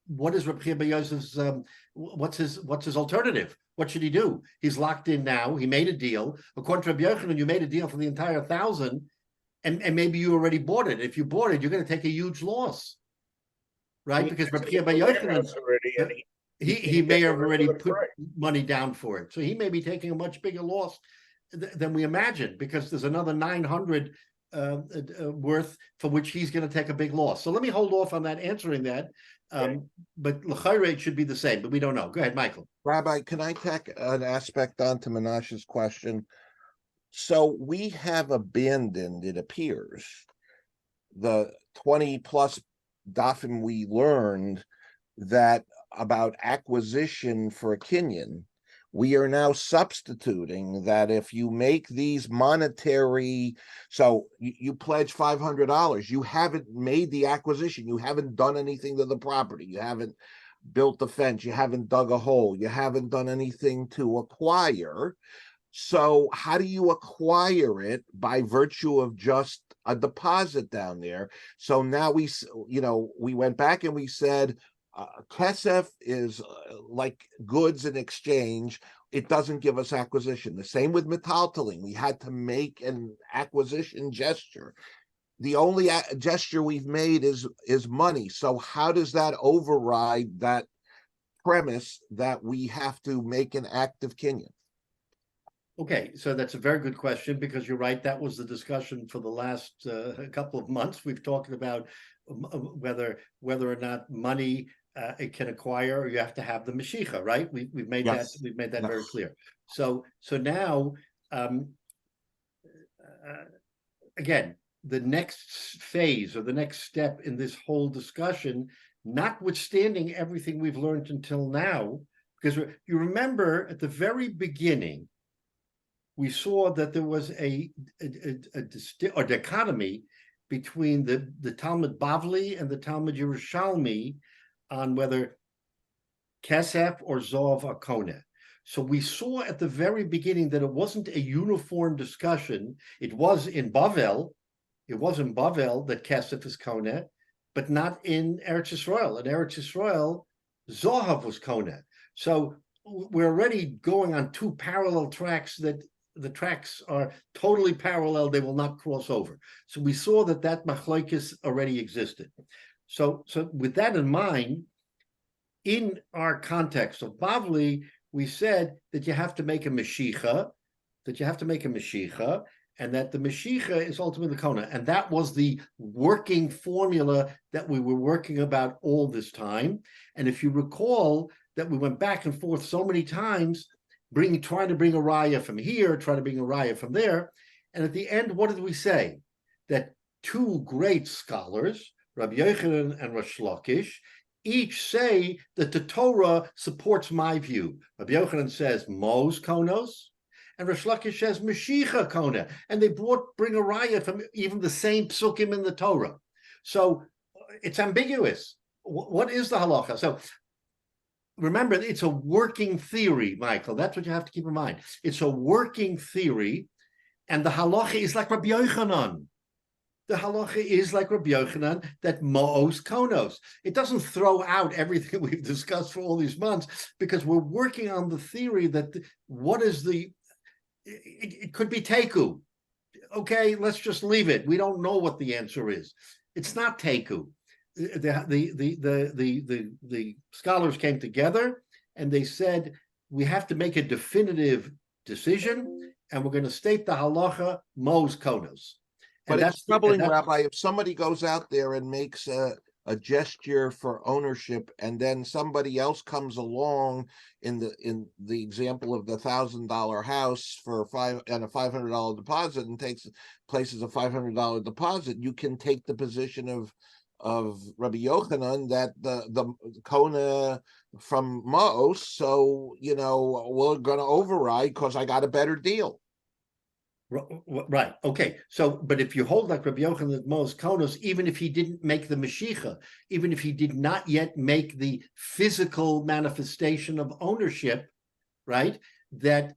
What is Rabbi Yosef's what's his alternative? What should he do? He's locked in now. He made a deal. According to Rabbi Yochanan, you made a deal for the entire 1,000, and maybe you already bought it. If you bought it, you're going to take a huge loss, right? Because Rabbi Yochanan he may have already put money down for it, so he may be taking a much bigger loss than we imagined because there's another 900 worth for which he's going to take a big loss. So let me hold off on that answering that. But l'chayre it should be the same, but we don't know. Go ahead, Michael. Rabbi, can I tack an aspect onto Menashe's question? So we have abandoned, it appears, the 20 plus dafim we learned that about acquisition for a Kinyan. We are now substituting that if you make these monetary, so you pledge $500, you haven't made the acquisition, you haven't done anything to the property, you haven't built the fence, you haven't dug a hole, you haven't done anything to acquire. So how do you acquire it by virtue of just a deposit down there? So now we went back and we said, Kesef is like goods in exchange. It doesn't give us acquisition. The same with metaltaling. We had to make an acquisition gesture. The only gesture we've made is money. So how does that override that premise that we have to make an active Kinyan? Okay, so that's a very good question because you're right. That was the discussion for the last couple of months. We've talked about whether or not money it can acquire, or you have to have the Mashiach, right? We've made Yes. that Yes. very clear. So now, again, the next phase or the next step in this whole discussion, notwithstanding everything we've learned until now, because you remember at the very beginning, we saw that there was a dichotomy between the Talmud Bavli and the Talmud Yerushalmi on whether Kesef or Zov are Koneh. So we saw at the very beginning that it wasn't a uniform discussion. It was in Bavel. It was in Bavel that Kesef is Koneh, but not in Eretz Yisrael. In Eretz Yisrael, Zohav was Koneh. So we're already going on two parallel tracks that the tracks are totally parallel. They will not cross over. So we saw that machlokes already existed. So with that in mind, in our context of Bavli, we said that you have to make a Mashiach, and that the Mashiach is ultimately the Koneh. And that was the working formula that we were working about all this time. And if you recall that we went back and forth so many times, trying to bring a raya from here, trying to bring a raya from there. And at the end, what did we say? That two great scholars, Rabbi Yochanan and Rosh Lakish, each say that the Torah supports my view. Rabbi Yochanan says Mos Konos, and Rosh Lakish says Mashiach Koneh. And they bring a raya from even the same psukim in the Torah. So it's ambiguous. What is the halacha? So remember, it's a working theory, Michael. That's what you have to keep in mind. It's a working theory, and the halacha is like Rabbi Yochanan. The halacha is like Rabbi Yochanan, that Ma'os Konos. It doesn't throw out everything we've discussed for all these months, because we're working on the theory that it could be Teku. Okay, let's just leave it. We don't know what the answer is. It's not Teku. The scholars came together and they said, we have to make a definitive decision, and we're going to state the halacha Mos Konos. But it's troubling, Rabbi, if somebody goes out there and makes a a gesture for ownership, and then somebody else comes along in the example of the $1,000 house for a $500 deposit and places a $500 deposit, you can take the position of Rabbi Yochanan that the Kona from Maos, so we're going to override because I got a better deal. Right. Okay. So, but if you hold like Rabbi Yochanan Mos Konos, even if he didn't make the Mashiach, even if he did not yet make the physical manifestation of ownership, right? That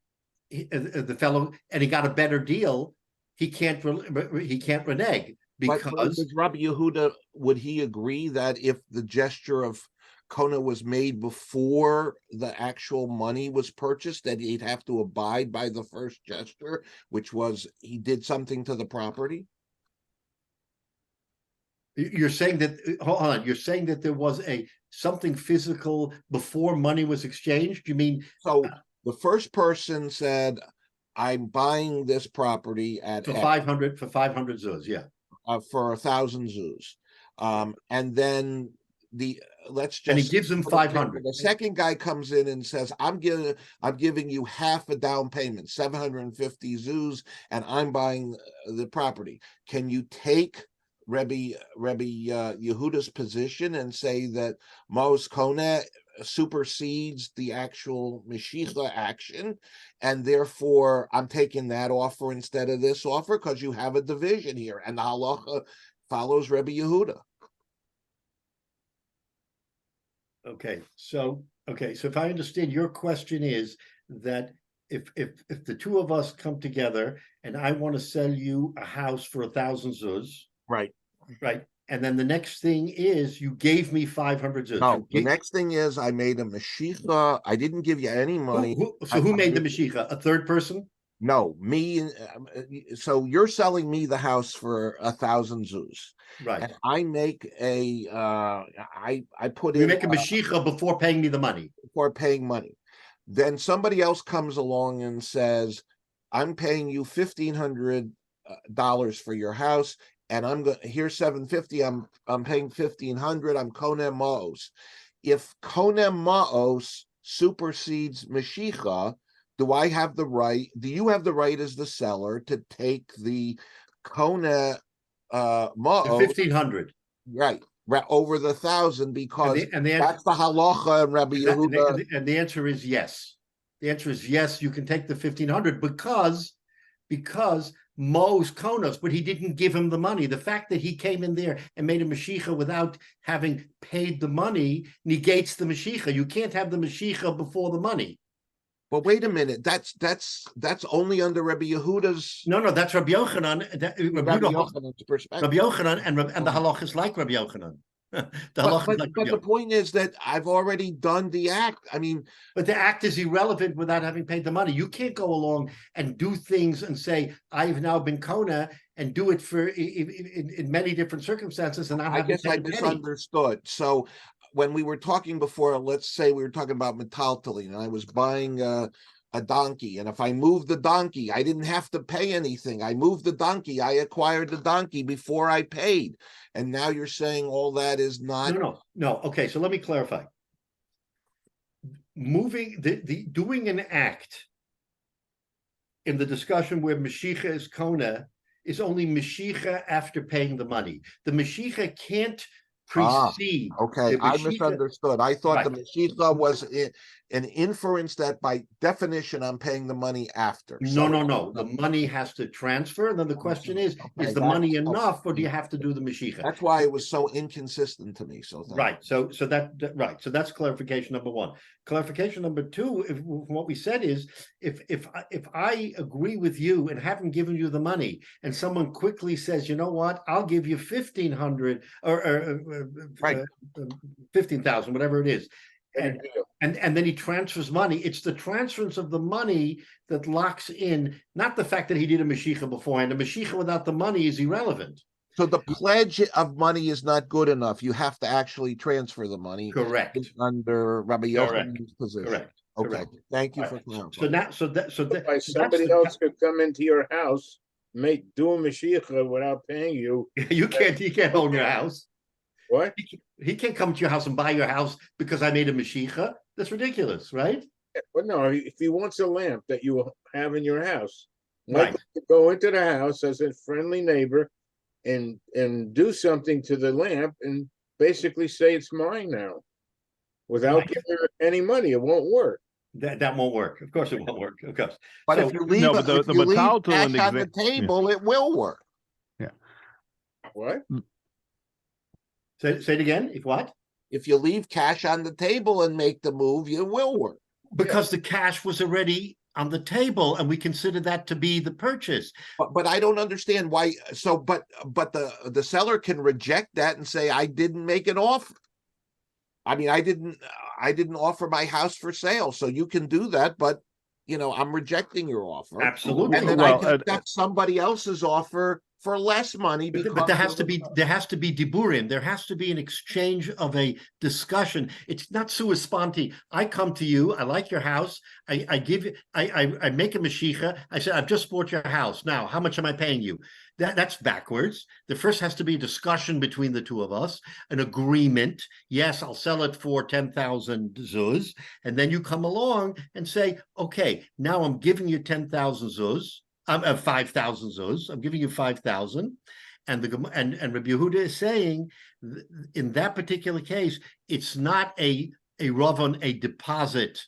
the fellow, and he got a better deal, he can't renege because. But does Rabbi Yehuda, would he agree that if the gesture of Kona was made before the actual money was purchased, that he'd have to abide by the first gesture, which was he did something to the property? You're saying that, hold on, you're saying that there was something physical before money was exchanged? You mean? So the first person said, I'm buying this property at for 500 zuz, yeah. For 1,000 zuz. And then and he gives him 500. The second guy comes in and says, I'm giving you half a down payment, 750 zuz, and I'm buying the property. Can you take Rabbi Yehuda's position and say that Mos Kona supersedes the actual Mashiach action, and therefore I'm taking that offer instead of this offer because you have a division here, and the halacha follows Rabbi Yehuda? Okay, so if I understand, your question is that if the two of us come together and I want to sell you a house for 1,000 zuz, right, and then the next thing is you gave me 500 zuz. No, the next thing is I made a Mashiach. I didn't give you any money. Who made the Mashiach? A third person? No, me. So you're selling me the house for 1,000 zuz. Right. And I make I put You in. make a Mashiach before paying me the money. Before paying money. Then somebody else comes along and says, I'm paying you $1,500 for your house, and here's $750. I'm paying $1,500. I'm Konem Maos. If Konem Maos supersedes Mashiach, do I have the right? Do you have the right as the seller to take the Kona Maos 1,500, right over the 1,000 because and that's the halacha and Rabbi Yehuda? And the answer is yes. The answer is yes. You can take the 1,500 because Mo's Konos, but he didn't give him the money. The fact that he came in there and made a Mashiach without having paid the money negates the Mashiach. You can't have the Mashiach before the money. Well, wait a minute. That's only under Rabbi Yehuda's. No, that's Rabbi Yochanan. Rabbi Yochanan's perspective. Rabbi Yochanan and the halach is like Rabbi Yochanan. But the point is that I've already done the act. I mean, but the act is irrelevant without having paid the money. You can't go along and do things and say I've now been Kona and do it for in many different circumstances. And I guess I misunderstood. So when we were talking before, let's say we were talking about metaltalin, and I was buying a donkey, and if I moved the donkey, I didn't have to pay anything. I moved the donkey, I acquired the donkey before I paid. And now you're saying all that is not. No. Okay, so let me clarify. Doing an act in the discussion where Mashiach is Kona is only Mashiach after paying the money. The Mashiach can't precede. Okay, I misunderstood. I thought the Mashiach was an inference that by definition I'm paying the money after. No. The money has to transfer. And then the question is the money enough, or do you have to do the Mashiach? That's why it was so inconsistent to me. So So that's clarification number one. Clarification number two, what we said is if I agree with you and haven't given you the money, and someone quickly says, you know what, I'll give you 1,500 or 15,000, whatever it is. And then he transfers money. It's the transference of the money that locks in, not the fact that he did a Mashiach beforehand. A Mashiach without the money is irrelevant. So the pledge of money is not good enough. You have to actually transfer the money. Correct. Under Rabbi Yochanan's position. Correct. Okay. Correct. Thank you for clarifying. Somebody else could come into your house, do a Mashiach without paying you. You can't own your house. What? He can't come to your house and buy your house because I made a Mashiach. That's ridiculous, right? But no, if he wants a lamp that you have in your house, Right. Michael could go into the house as a friendly neighbor and do something to the lamp and basically say it's mine now without Right. giving her any money. It won't work. That won't work. Of course, it won't work. Of course. But So- if you leave, No, but if the you leave metaltalin cash on the table, it will work. What? Say it again. If what? If you leave cash on the table and make the move, it will work. Because the cash was already on the table, and we consider that to be the purchase. But I don't understand why. So, but the seller can reject that and say, I didn't make an offer. I mean, I didn't offer my house for sale. So you can do that, but I'm rejecting your offer. Absolutely. And then Well, I can accept somebody else's offer for less money. But there has to be diburim. There has to be an exchange of a discussion. It's not sua sponte. I come to you. I like your house. I give you. I make a mashicha. I say, I've just bought your house. Now, how much am I paying you? That's backwards. There first has to be a discussion between the two of us, an agreement. Yes, I'll sell it for 10,000 zuz, and then you come along and say, okay, now I'm giving you 10,000 zuz. 5,000 zuz. I'm giving you 5,000, and Rabbi Yehuda is saying in that particular case, it's not a ravon, a deposit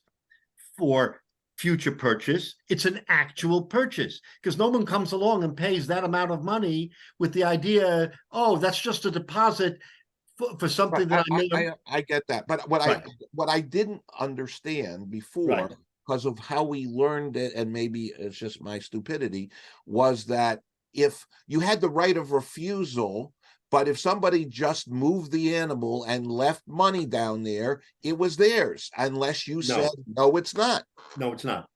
for future purchase. It's an actual purchase, because no one comes along and pays that amount of money with the idea, oh, that's just a deposit for something that I made. I get that, but what I didn't understand before. Right. Because of how we learned it, and maybe it's just my stupidity, was that if you had the right of refusal, but if somebody just moved the animal and left money down there, it was theirs, unless you said, no, it's not. No, it's not.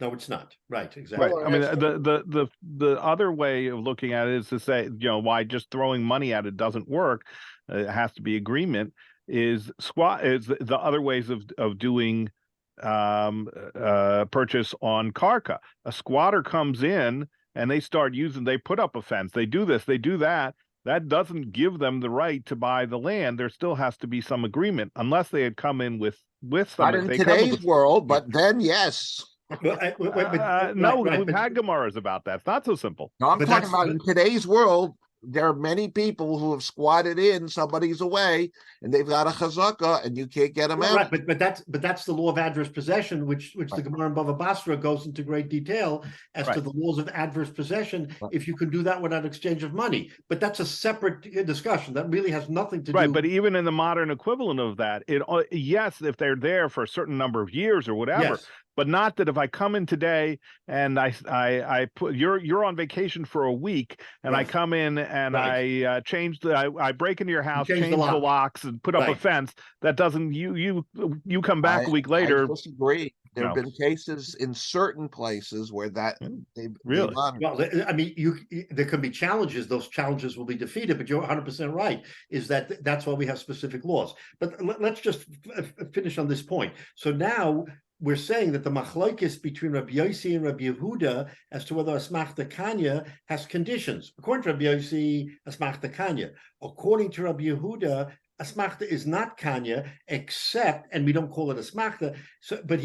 No, it's not. Right, exactly. Right. I mean, the other way of looking at it is to say, why just throwing money at it doesn't work. It has to be agreement. Is the other ways of doing purchase on karka. A squatter comes in and they put up a fence, they do this, they do that. That doesn't give them the right to buy the land. There still has to be some agreement, unless they had come in with some. Not in today's world, but then yes. No, we've had Gemaras about that. It's not so simple. No, I'm talking about in today's world. There are many people who have squatted in, somebody's away, and they've got a chazaka, and you can't get them out. Right, but that's the law of adverse possession, which the Gemara in Bava Basra goes into great detail as to the laws of adverse possession. If you can do that without exchange of money, but that's a separate discussion that really has nothing to do. Right, but even in the modern equivalent of that, yes, if they're there for a certain number of years or whatever. Yes. But not that if I come in today and I put you're on vacation for a week and I come in and I I break into your house, change the locks and put up a fence, that doesn't you come back a week later. I disagree. There have been cases in certain places where that really. Well, I mean, there can be challenges. Those challenges will be defeated. But you're 100% right. Is that's why we have specific laws. But let's just finish on this point. So now we're saying that the machlokes between Rabbi Yossi and Rabbi Yehuda as to whether asmachta kanya has conditions. According to Rabbi Yossi, asmachta kanya. According to Rabbi Yehuda, asmachta is not kanya, except, and we don't call it asmachta. So, but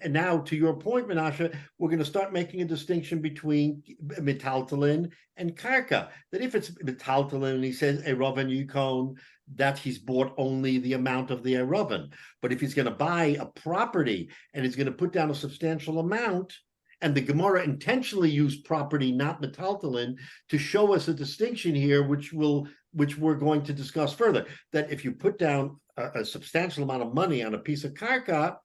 and now to your point, Menashe, we're going to start making a distinction between metaltalin and karka. That if it's metaltalin, he says eroven yukon, that he's bought only the amount of the eroven. But if he's going to buy a property and he's going to put down a substantial amount, and the Gemara intentionally used property, not metaltalin, to show us a distinction here, which we're going to discuss further. That if you put down a substantial amount of money on a piece of karka,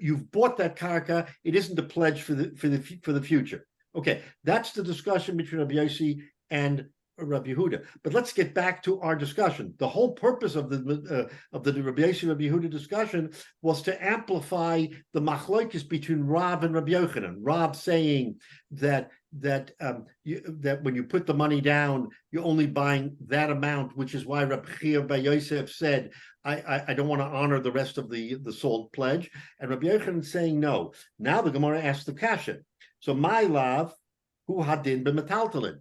you've bought that karka. It isn't a pledge for the future. Okay, that's the discussion between Rabbi Yossi and Rabbi Yehuda. But let's get back to our discussion. The whole purpose of the Rabbi Yossi Rabbi Yehuda discussion was to amplify the machlokes between Rav and Rabbi Yochanan. Rav saying that when you put the money down, you're only buying that amount, which is why Rabbi Hyatt by Yosef said, I don't want to honor the rest of the sold pledge. And Rabbi Yochanan saying no. Now the Gemara asks the kasha. So my love, who hadin b'metaltalin?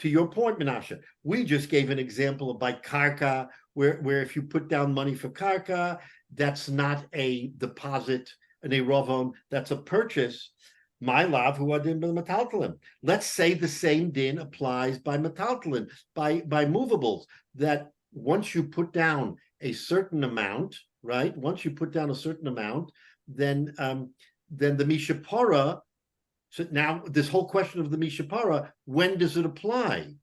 to your point, Menashe, we just gave an example of by karka, where if you put down money for karka, that's not a deposit, an erovon, that's a purchase. My lav who adin b'metaltalin. Let's say the same din applies by metaltalin, by movables, that once you put down a certain amount, right? Once you put down a certain amount, then the mishapara. So now this whole question of the mishapara, when does it apply?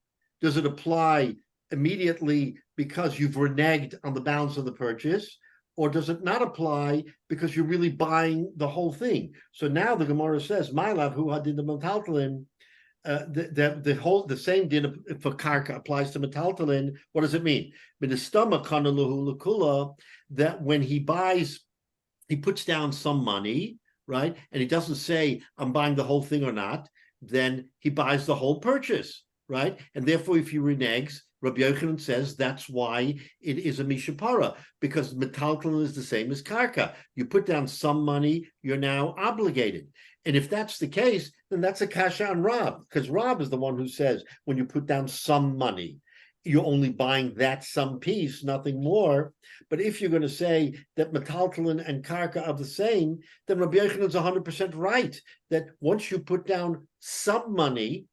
Does it apply immediately because you've reneged on the balance of the purchase, or does it not apply because you're really buying the whole thing? So now the Gemara says, "My love, who had the metaltalin." The same din for karka applies to metaltalin. What does it mean? That when he buys, he puts down some money, right? And he doesn't say, I'm buying the whole thing or not, then he buys the whole purchase, right? And therefore, if he reneges, Rabbi Yochanan says that's why it is a mishapara, because metaltalin is the same as karka. You put down some money, you're now obligated. And if that's the case, then that's a kasha on Rav, because Rav is the one who says when you put down some money, you're only buying that some piece, nothing more. But if you're going to say that metaltalin and karka are the same, then Rabbi Yochanan is 100% right, that once you put down some money,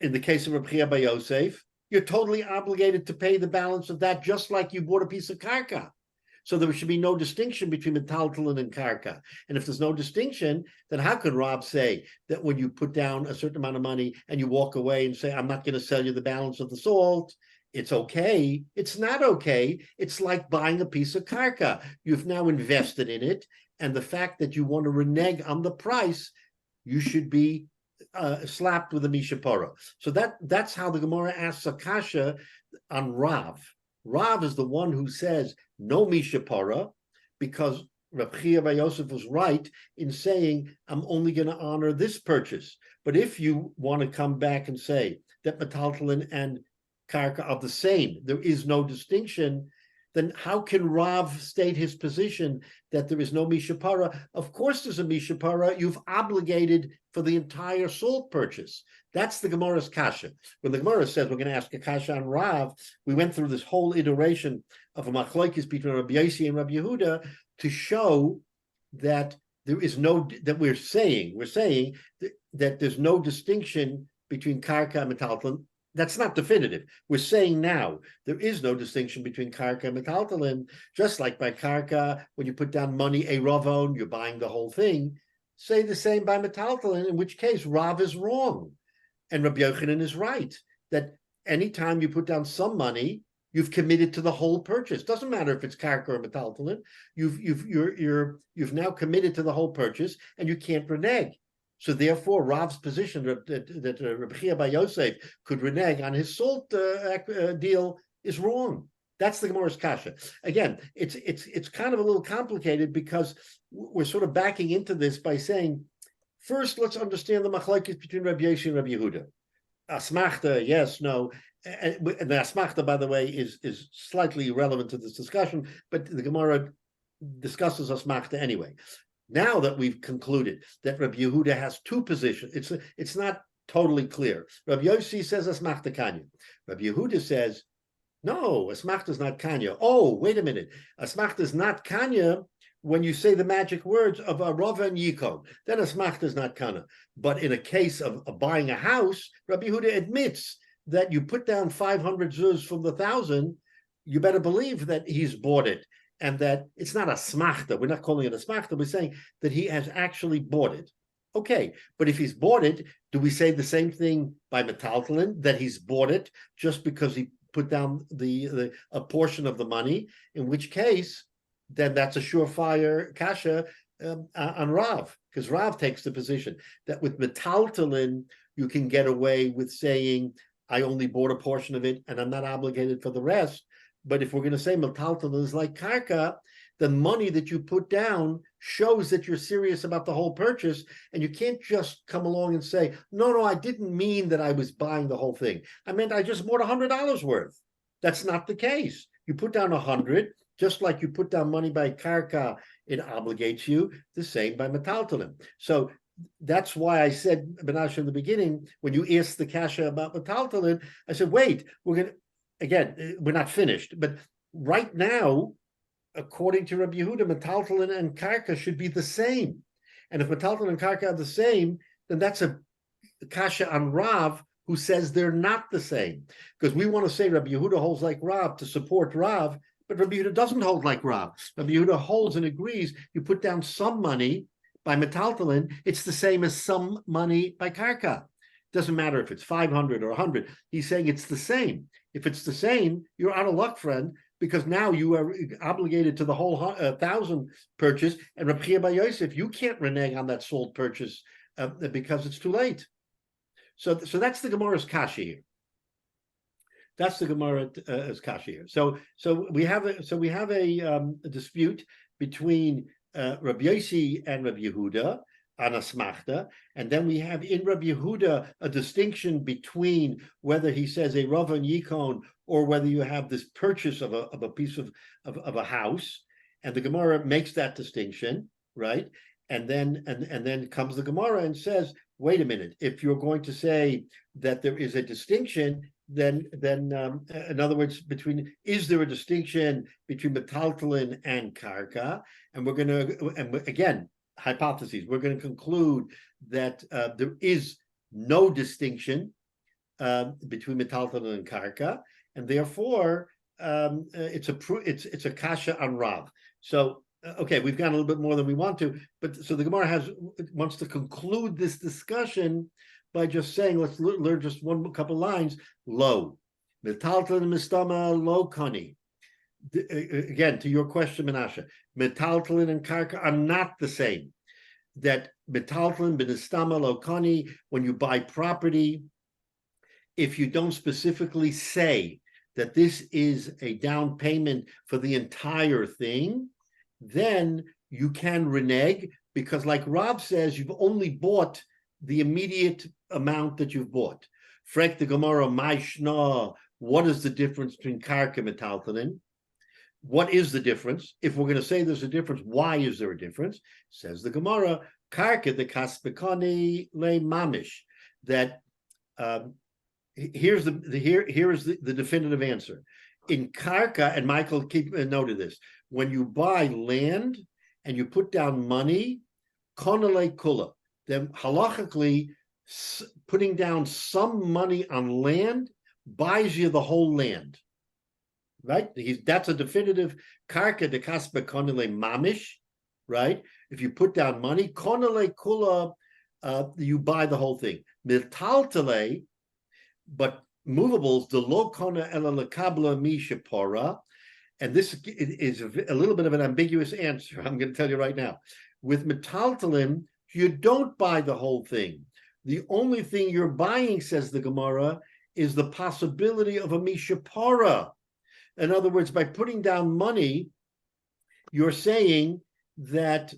in the case of Rabbi Hyatt by Yosef, you're totally obligated to pay the balance of that, just like you bought a piece of karka. So there should be no distinction between metaltalin and karka. And if there's no distinction, then how can Rob say that when you put down a certain amount of money and you walk away and say, I'm not going to sell you the balance of the salt, it's okay? It's not okay. It's like buying a piece of karka. You've now invested in it. And the fact that you want to renege on the price, you should be slapped with a mishapara. So that's how the Gemara asks Akasha on Rav. Rav is the one who says no mishapara, because Rabbi Hyatt by Yosef was right in saying, I'm only going to honor this purchase. But if you want to come back and say that metaltalin and karka are the same, there is no distinction, then how can Rav state his position that there is no mishapara? Of course there's a mishapara. You've obligated for the entire salt purchase. That's the Gemara's kasha. When the Gemara says we're going to ask a kasha on Rav, we went through this whole iteration of a machlokes between Rabbi Yossi and Rabbi Yehuda to show that there is no, that we're saying that there's no distinction between karka and metaltalin. That's not definitive. We're saying now there is no distinction between karka and metaltalin, just like by karka, when you put down money, a ravon, you're buying the whole thing. Say the same by metaltalin, in which case Rav is wrong. And Rabbi Yochanan is right, that anytime you put down some money, you've committed to the whole purchase. Doesn't matter if it's karka or metaltalin. You've now committed to the whole purchase, and you can't renege. So therefore, Rav's position that Rabbi Hyatt by Yosef could renege on his salt deal is wrong. That's the Gemara's kasha. Again, it's kind of a little complicated because we're sort of backing into this by saying, first, let's understand the machlokes between Rabbi Yossi and Rabbi Yehuda. Asmachta, yes, no. And the asmachta, by the way, is slightly irrelevant to this discussion, but the Gemara discusses asmachta anyway. Now that we've concluded that Rabbi Yehuda has two positions, it's not totally clear. Rabbi Yossi says asmachta kanya. Rabbi Yehuda says, no, asmachta is not kanya. Oh, wait a minute. Asmachta is not kanya when you say the magic words of a Rava and Yikon. Then asmachta is not kanya. But in a case of buying a house, Rabbi Yehuda admits that you put down 500 zuz from the 1,000, you better believe that he's bought it. And that it's not a smachta. We're not calling it a smachta. We're saying that he has actually bought it. Okay, but if he's bought it, do we say the same thing by metaltalin, that he's bought it just because he put down a portion of the money? In which case, then that's a surefire kasha on Rav, because Rav takes the position that with metaltalin, you can get away with saying, I only bought a portion of it and I'm not obligated for the rest. But if we're going to say metaltalin is like karka, the money that you put down shows that you're serious about the whole purchase, and you can't just come along and say, no, I didn't mean that I was buying the whole thing. I meant I just bought $100 worth. That's not the case. You put down 100, just like you put down money by karka, it obligates you. The same by metaltalin. So that's why I said, Menashe, in the beginning, when you asked the kasha about metaltalin, I said, wait, we're not finished. But right now, according to Rabbi Yehuda, metaltalin and karka should be the same. And if metaltalin and karka are the same, then that's a kasha on Rav, who says they're not the same. Because we want to say Rabbi Yehuda holds like Rav to support Rav, but Rabbi Yehuda doesn't hold like Rav. Rabbi Yehuda holds and agrees, you put down some money by metaltalin, it's the same as some money by karka. Doesn't matter if it's 500 or 100. He's saying it's the same. If it's the same, you're out of luck, friend, because now you are obligated to the whole 1,000 purchase. And Rabbi Chia Bar Yosef, you can't renege on that sold purchase because it's too late. So that's the Gemara's kasha here. That's the Gemara's kasha here. So we have a dispute between Rabbi Yossi and Rabbi Yehuda on asmachta, and then we have in Rabbi Yehuda a distinction between whether he says a Rav and Yikon or whether you have this purchase of a piece of a house, and the Gemara makes that distinction, right? And then comes the Gemara and says, wait a minute, if you're going to say that there is a distinction, then in other words, is there a distinction between metaltalin and karka? And we're going to, and again, hypotheses, we're going to conclude that there is no distinction between metaltalin and karka, and therefore it's a kasha on Rav. So okay, we've gone a little bit more than we want to, but so the Gemara wants to conclude this discussion by just saying, let's learn just one couple lines. Lo, metaltalin mistama lo kani. Again, to your question, Menashe, metaltalin and karka are not the same. That metaltalin benistama lo kani, when you buy property, if you don't specifically say that this is a down payment for the entire thing, then you can renege, because like Rob says, you've only bought the immediate amount that you've bought. Frek the Gemara, Maishna, what is the difference between karka and metaltalin? What is the difference? If we're going to say there's a difference, why is there a difference? Says the Gemara, karka the kaspekani le mamish. That here's the definitive answer. In karka, and Michael, keep a note of this, when you buy land and you put down money, konale kula, then halachically putting down some money on land buys you the whole land, right? That's a definitive karka de kaspa konale mamish, right? If you put down money, konale kula, you buy the whole thing. Metaltale, but movables, the lo kona ela lekabla mi shepora, and this is a little bit of an ambiguous answer, I'm going to tell you right now. With metaltalin, you don't buy the whole thing. The only thing you're buying, says the Gemara, is the possibility of a mishapara. In other words, by putting down money, you're saying that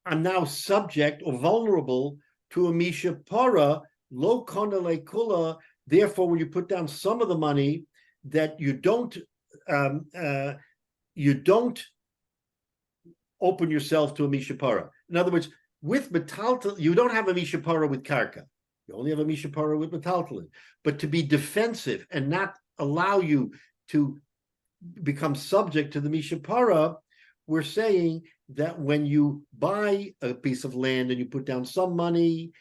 I'm now subject or vulnerable to a mishapara, lo kona le kula. Therefore, when you put down some of the money, that you don't open yourself to a mishapara. In other words, with metaltalin, you don't have a mishapara with karka. You only have a mishapara with metaltalin. But to be defensive and not allow you to become subject to the mishapara, we're saying that when you buy a piece of land and you put down some money,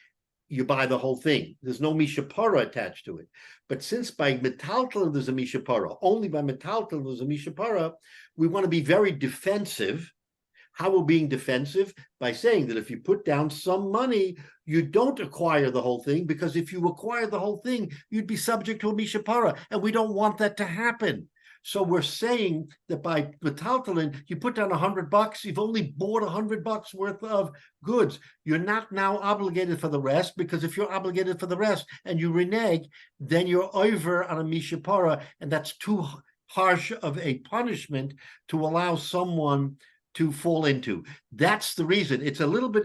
you buy the whole thing. There's no mishapara attached to it. But since by metaltalin there's a mishapara, only by metaltalin there's a mishapara, we want to be very defensive. How we're being defensive? By saying that if you put down some money, you don't acquire the whole thing, because if you acquire the whole thing, you'd be subject to a mishapara, and we don't want that to happen. So we're saying that by metaltalin, you put down $100, you've only bought $100 worth of goods. You're not now obligated for the rest, because if you're obligated for the rest and you renege, then you're over on a mishapara, and that's too harsh of a punishment to allow someone to fall into. That's the reason. It's a little bit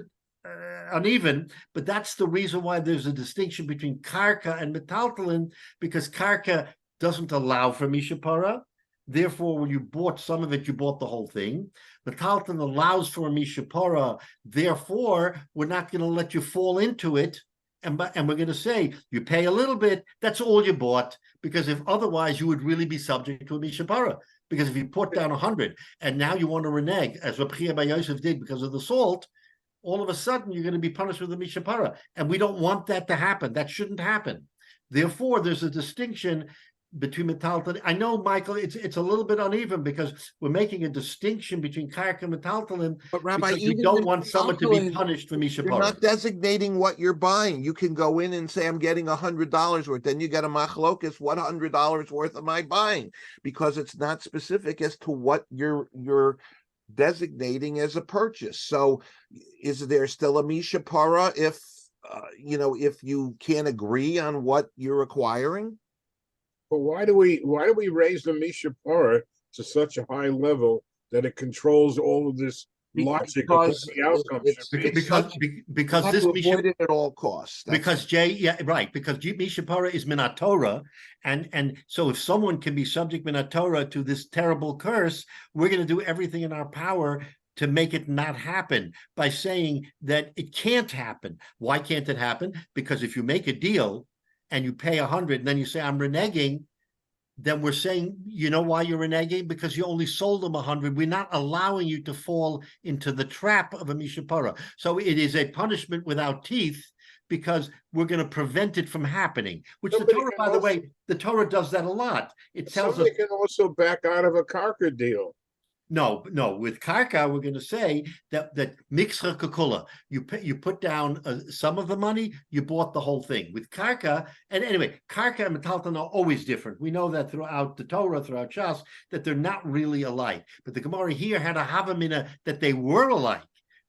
uneven, but that's the reason why there's a distinction between karka and metaltalin, because karka doesn't allow for mishapara. Therefore, when you bought some of it, you bought the whole thing. Metalton allows for a mishapara. Therefore, we're not going to let you fall into it. And we're going to say, you pay a little bit, that's all you bought, because if otherwise you would really be subject to a mishapara. Because if you put down 100 and now you want to renege, as Rabbi Hyatt did because of the salt, all of a sudden you're going to be punished with a mishapara. And we don't want that to happen. That shouldn't happen. Therefore, there's a distinction between metaltalin. I know, Michael, it's a little bit uneven because we're making a distinction between karka and metaltalin. But Rabbi, because we even don't with want someone to be metaltalin, punished for you're mishapara. not designating what you're buying. You can go in and say, I'm getting $100 worth. Then you get a machlokas. What $100 worth am I buying? Because it's not specific as to what you're designating as a purchase. So is there still a mishapara if if you can't agree on what you're acquiring? But why do we raise the mishapara to such a high level that it controls all of this logic of what the outcome should be? Because you this have to avoid it at all costs. Because mishapara is minat Torah, and so if someone can be subject minat Torah to this terrible curse, we're going to do everything in our power to make it not happen by saying that it can't happen. Why can't it happen? Because if you make a deal and you pay 100 and then you say, I'm reneging, then we're saying, you know why you're reneging? Because you only sold them 100. We're not allowing you to fall into the trap of a mishapara. So it is a punishment without teeth because we're going to prevent it from happening, which the Torah, by the way, the Torah does that a lot. It tells us. Somebody can also back out of a karka deal. No. With karka, we're going to say that mixcha kakula. You put down some of the money, you bought the whole thing. With karka, and anyway, karka and metalton are always different. We know that throughout the Torah, throughout Shas, that they're not really alike. But the Gemara here had a havamina that they were alike.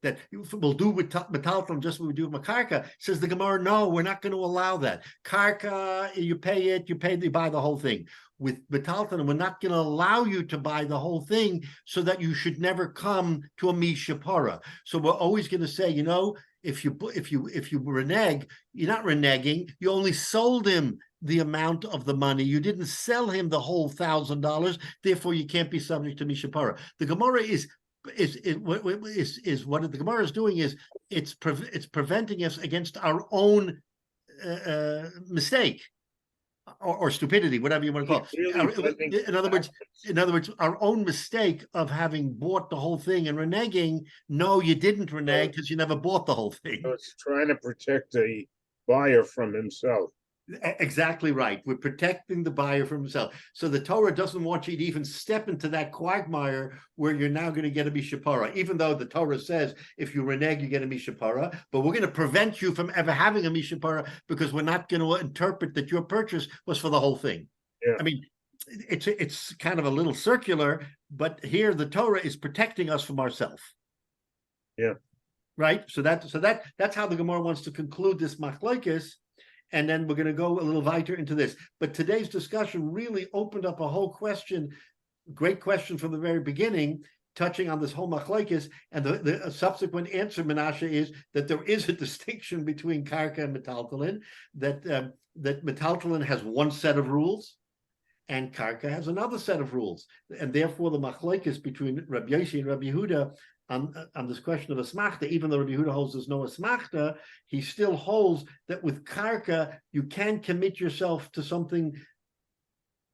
That we'll do with metalton just what we do with karka. Says the Gemara, no, we're not going to allow that. Karka, you pay it, you buy the whole thing. With metalton, we're not going to allow you to buy the whole thing so that you should never come to a mishapara. So we're always going to say, if you renege, you're not reneging. You only sold him the amount of the money. You didn't sell him the whole $1,000. Therefore, you can't be subject to mishapara. The Gemara is what the Gemara is doing is it's preventing us against our own mistake. Or stupidity, whatever you want to call it. In other words, our own mistake of having bought the whole thing and reneging. No, you didn't renege because you never bought the whole thing. So it's trying to protect the buyer from himself. Exactly right. We're protecting the buyer from himself. So the Torah doesn't want you to even step into that quagmire where you're now going to get a mishapara, even though the Torah says if you renege, you get a mishapara. But we're going to prevent you from ever having a mishapara because we're not going to interpret that your purchase was for the whole thing. Yeah. I mean, it's kind of a little circular, but here the Torah is protecting us from ourselves. Yeah. Right. So that's how the Gemara wants to conclude this machlokes. And then we're going to go a little weiter into this. But today's discussion really opened up a whole question, great question from the very beginning, touching on this whole machlokes. And the subsequent answer, Menashe, is that there is a distinction between karka and metaltalin, that metaltalin has one set of rules and karka has another set of rules. And therefore the machlokes between Rabbi Yossi and Rabbi Yehuda on this question of asmachta, even though Rabbi Yehuda holds there's no asmachta, he still holds that with karka, you can commit yourself to something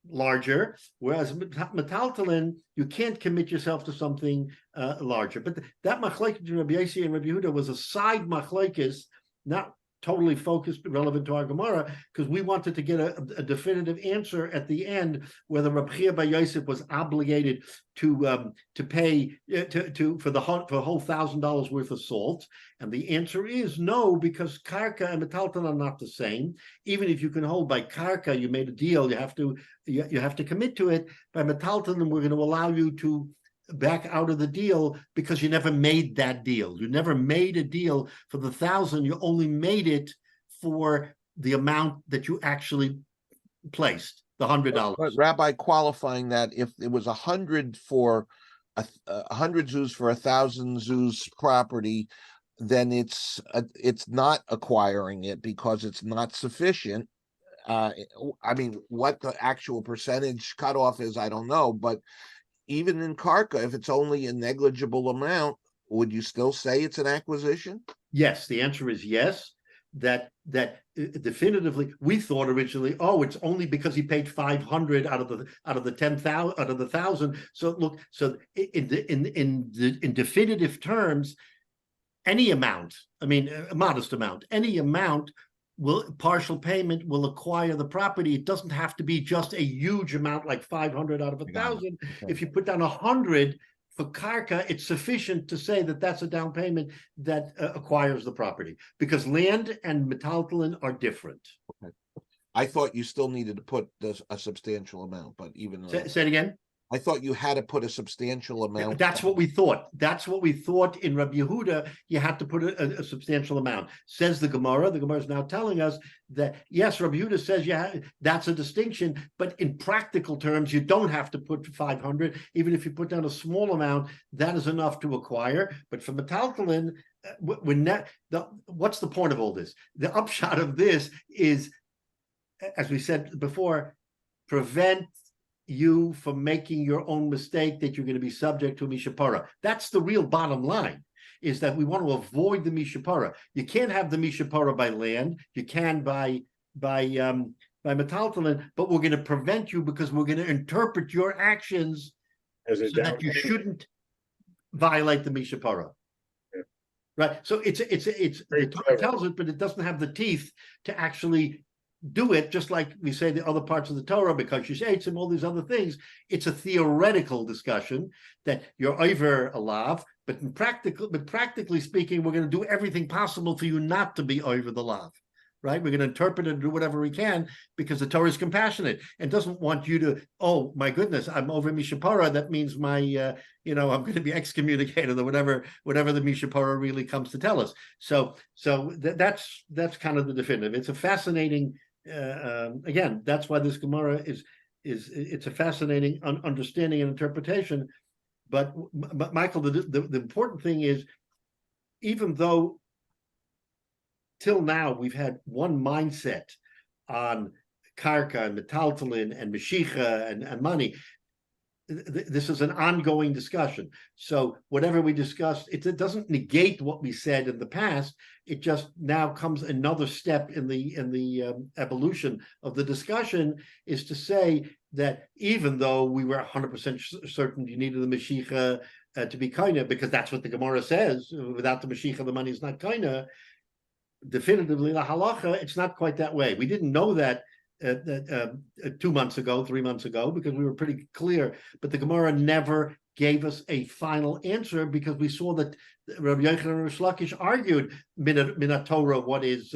larger, whereas metaltalin, you can't commit yourself to something larger. But that machlokes between Rabbi Yossi and Rabbi Yehuda was a side machlokes, not totally focused, relevant to our Gemara, because we wanted to get a definitive answer at the end whether Rabbi Chia bar Yosef was obligated to pay for the whole $1,000 worth of salt, and the answer is no, because karka and metaltalin are not the same. Even if you can hold by karka, you made a deal, you have to commit to it. By metaltalin, we're going to allow you to back out of the deal because you never made that deal. You never made a deal for the 1,000. You only made it for the amount that you actually placed, the $100. But Rabbi, qualifying that, if it was 100 for 100 zuz for 1,000 zuz property, then it's not acquiring it because it's not sufficient. I mean, what the actual percentage cutoff is, I don't know, but even in Karka, if it's only a negligible amount, would you still say it's an acquisition? Yes, the answer is yes. That definitively, we thought originally, oh, it's only because he paid 500 out of the 10,000 out of the 1,000. So look, so in definitive terms, any amount, I mean, a modest amount, any amount partial payment will acquire the property. It doesn't have to be just a huge amount like 500 out of 1,000. Okay. If you put down 100 for Karka, it's sufficient to say that that's a down payment that acquires the property, because land and metaltalin are different. Okay. I thought you still needed to put a substantial amount, but even Say it again. I thought you had to put a substantial amount. That's what we thought. That's what we thought in Rabbi Yehuda. You had to put a substantial amount. Says the Gemara. The Gemara is now telling us that, yes, Rabbi Yehuda says, yeah, that's a distinction, but in practical terms, you don't have to put 500. Even if you put down a small amount, that is enough to acquire. But for metaltalin, what's the point of all this? The upshot of this is, as we said before, prevent you from making your own mistake that you're going to be subject to a mishapara. That's the real bottom line, is that we want to avoid the mishapara. You can't have the mishapara by land. You can by metaltalin, but we're going to prevent you because we're going to interpret your actions As a so that down you payment. shouldn't violate the mishapara. Yeah. Right. So it's Very the Torah clever. tells it, but it doesn't have the teeth to actually do it, just like we say the other parts of the Torah, because you say it's and all these other things. It's a theoretical discussion that you're over a lav, but practically speaking, we're going to do everything possible for you not to be over the lav. Right? We're going to interpret and do whatever we can, because the Torah is compassionate and doesn't want you to, oh my goodness, I'm over mishapara. That means my, I'm going to be excommunicated or whatever the mishapara really comes to tell us. So that's kind of the definitive. It's a fascinating. Again, that's why this Gemara is it's a fascinating understanding and interpretation. But Michael, the important thing is, even though till now we've had one mindset on karka and metaltalin and meshicha and money, this is an ongoing discussion. So whatever we discussed, it doesn't negate what we said in the past. It just now comes another step in the evolution of the discussion, is to say that even though we were 100% certain you needed the meshicha to be kaina, because that's what the Gemara says, without the meshicha the money is not kaina. Definitively, la halacha, it's not quite that way. We didn't know that 2 months ago, 3 months ago, because we were pretty clear. But the Gemara never gave us a final answer, because we saw that Rabbi Yochanan and Rish Lakish argued min Torah what is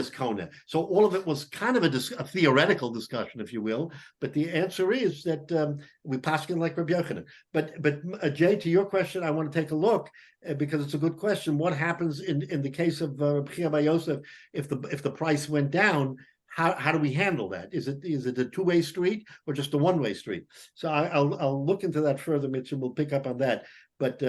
kona. So all of it was kind of a theoretical discussion, if you will. But the answer is that we paskin like Rabbi Yochanan. But Jay, to your question, I want to take a look because it's a good question. What happens in the case of Rabbi Chia bar Yosef if the price went down? How do we handle that? Is it a two-way street or just a one-way street? So I'll look into that further, Mitch, and we'll pick up on that. But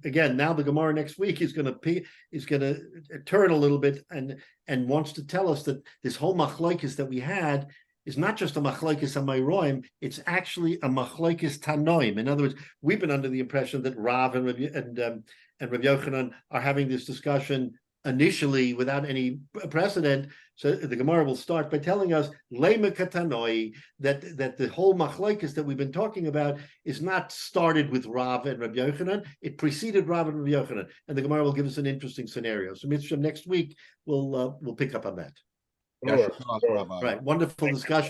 again, now the Gemara next week is going to turn a little bit and wants to tell us that this whole machlokes that we had is not just a machlokes amayroim, it's actually a machlokes tanoim. In other words, we've been under the impression that Rav and Rabbi Yochanan are having this discussion initially without any precedent. So the Gemara will start by telling us lema katanoi, that the whole machlokes that we've been talking about is not started with Rav and Rabbi Yochanan. It preceded Rav and Rabbi Yochanan, and the Gemara will give us an interesting scenario. So Mitzvah next week we'll pick up on that. Sure, sure. Rabbi. Right, wonderful discussion.